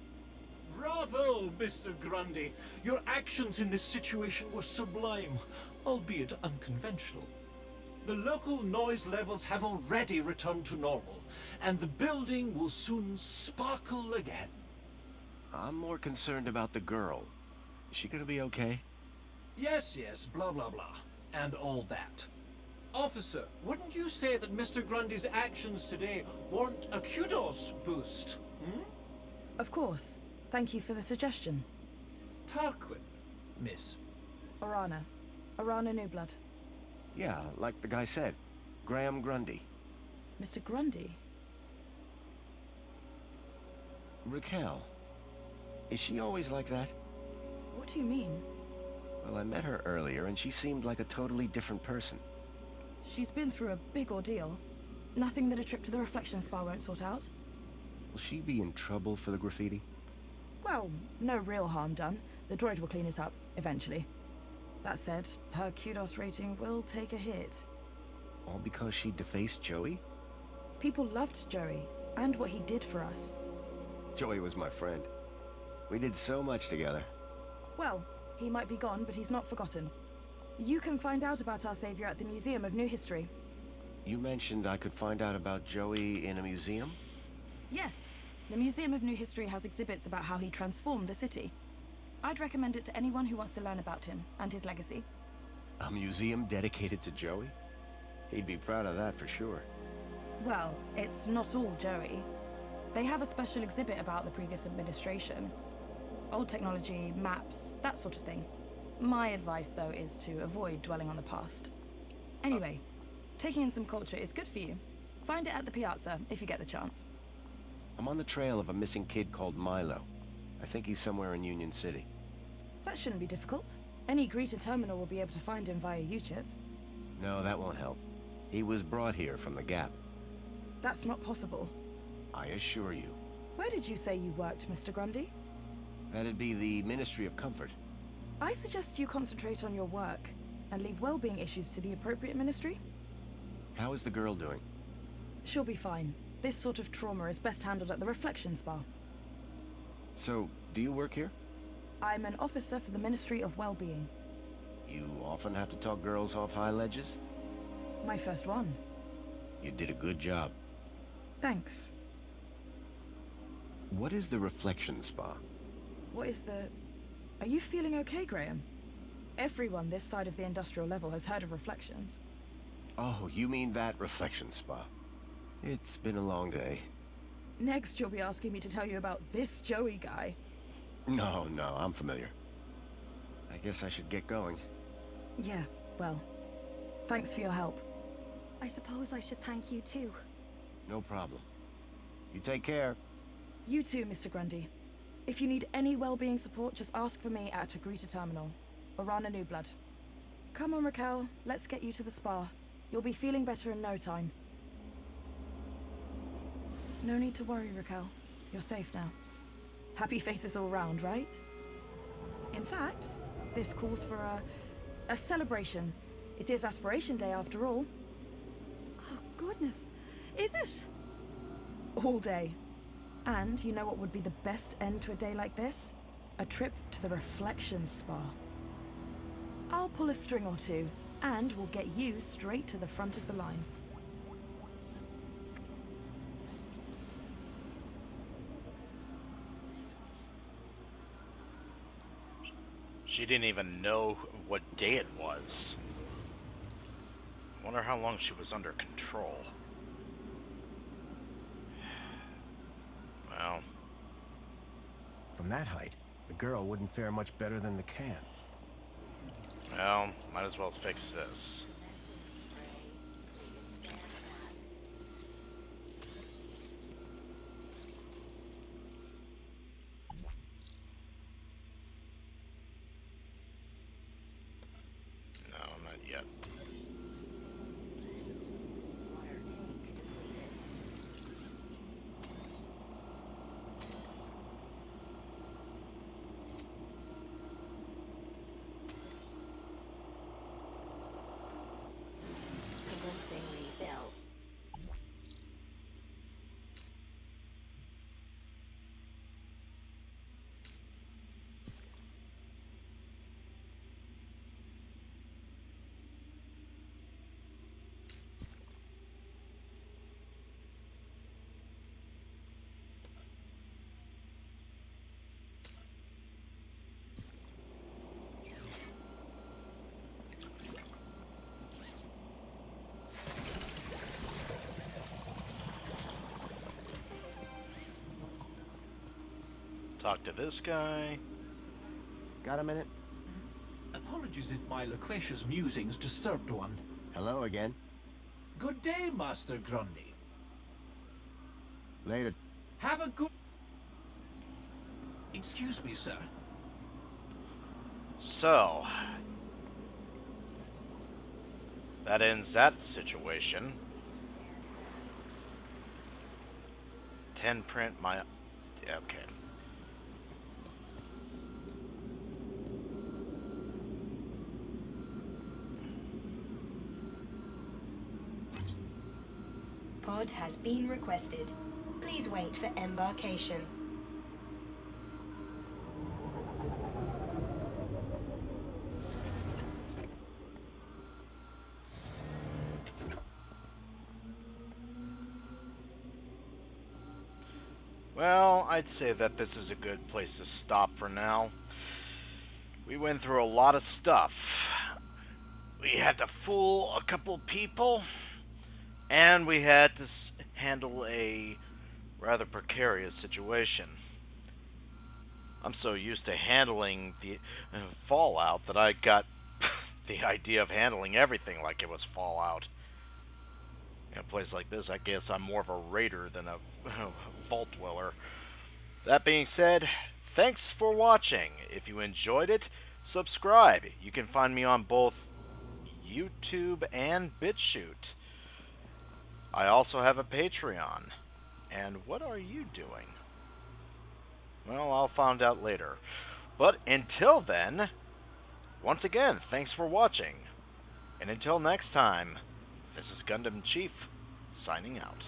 Bravo, Mr. Grundy. Your actions in this situation were sublime, albeit unconventional. The local noise levels have already returned to normal, and the building will soon sparkle again. I'm more concerned about the girl. Is she gonna be okay? Yes, blah blah blah, and all that. Officer, wouldn't you say that Mr. Grundy's actions today warrant a kudos boost? Of course. Thank you for the suggestion. Tarquin, miss. Orana. Orana Newblood. Yeah, like the guy said. Graham Grundy. Mr. Grundy? Raquel. Is she always like that? What do you mean? Well, I met her earlier, and she seemed like a totally different person. She's been through a big ordeal. Nothing that a trip to the reflection spa won't sort out. Will she be in trouble for the graffiti? Well, no real harm done. The droid will clean it up, eventually. That said, her kudos rating will take a hit. All because she defaced Joey? People loved Joey, and what he did for us. Joey was my friend. We did so much together. Well, he might be gone, but he's not forgotten. You can find out about our savior at the Museum of New History. You mentioned I could find out about Joey in a museum? Yes. The Museum of New History has exhibits about how he transformed the city. I'd recommend it to anyone who wants to learn about him and his legacy. A museum dedicated to Joey? He'd be proud of that for sure. Well, it's not all Joey. They have a special exhibit about the previous administration. Old technology, maps, that sort of thing. My advice, though, is to avoid dwelling on the past. Anyway, taking in some culture is good for you. Find it at the Piazza, if you get the chance. I'm on the trail of a missing kid called Milo. I think he's somewhere in Union City. That shouldn't be difficult. Any Greta terminal will be able to find him via U-chip. No, that won't help. He was brought here from the Gap. That's not possible. I assure you. Where did you say you worked, Mr. Grundy? That'd be the Ministry of Comfort. I suggest you concentrate on your work and leave well-being issues to the appropriate ministry. How is the girl doing? She'll be fine. This sort of trauma is best handled at the Reflection Spa. So, do you work here? I'm an officer for the Ministry of Well-being. You often have to talk girls off high ledges? My first one. You did a good job. Thanks. What is the Reflection Spa? What is the... Are you feeling okay, Graham? Everyone this side of the industrial level has heard of Reflections. Oh, you mean that Reflection Spa. It's been a long day. Next, you'll be asking me to tell you about this Joey guy. No, I'm familiar. I guess I should get going. Yeah, well, thanks for your help. I suppose I should thank you too. No problem. You take care. You too, Mr. Grundy. If you need any well-being support, just ask for me at Agrita Terminal. Orana Newblood. Come on, Raquel. Let's get you to the spa. You'll be feeling better in no time. No need to worry, Raquel. You're safe now. Happy faces all round, right? In fact, this calls for a celebration. It is Aspiration Day after all. Oh, goodness. Is it? All day. And you know what would be the best end to a day like this? A trip to the Reflection Spa. I'll pull a string or two, and we'll get you straight to the front of the line. She didn't even know what day it was. I wonder how long she was under control. Well. From that height, the girl wouldn't fare much better than the can. Well, might as well fix this. No, not yet. Talk to this guy. Got a minute? Apologies if my loquacious musings disturbed one. Hello again. Good day, Master Grundy. Later. Have a good... Excuse me, sir. So, that ends that situation. 10 print my... Yeah, okay. Pod has been requested. Please wait for embarkation. Well, I'd say that this is a good place to stop for now. We went through a lot of stuff. We had to fool a couple people, and we had to handle a rather precarious situation. I'm so used to handling the Fallout that I got the idea of handling everything like it was Fallout. In a place like this, I guess I'm more of a raider than a vault dweller. That being said, thanks for watching. If you enjoyed it, subscribe. You can find me on both YouTube and BitChute. I also have a Patreon. And what are you doing? Well, I'll find out later. But until then, once again, thanks for watching. And until next time, this is Gundam Chief, signing out.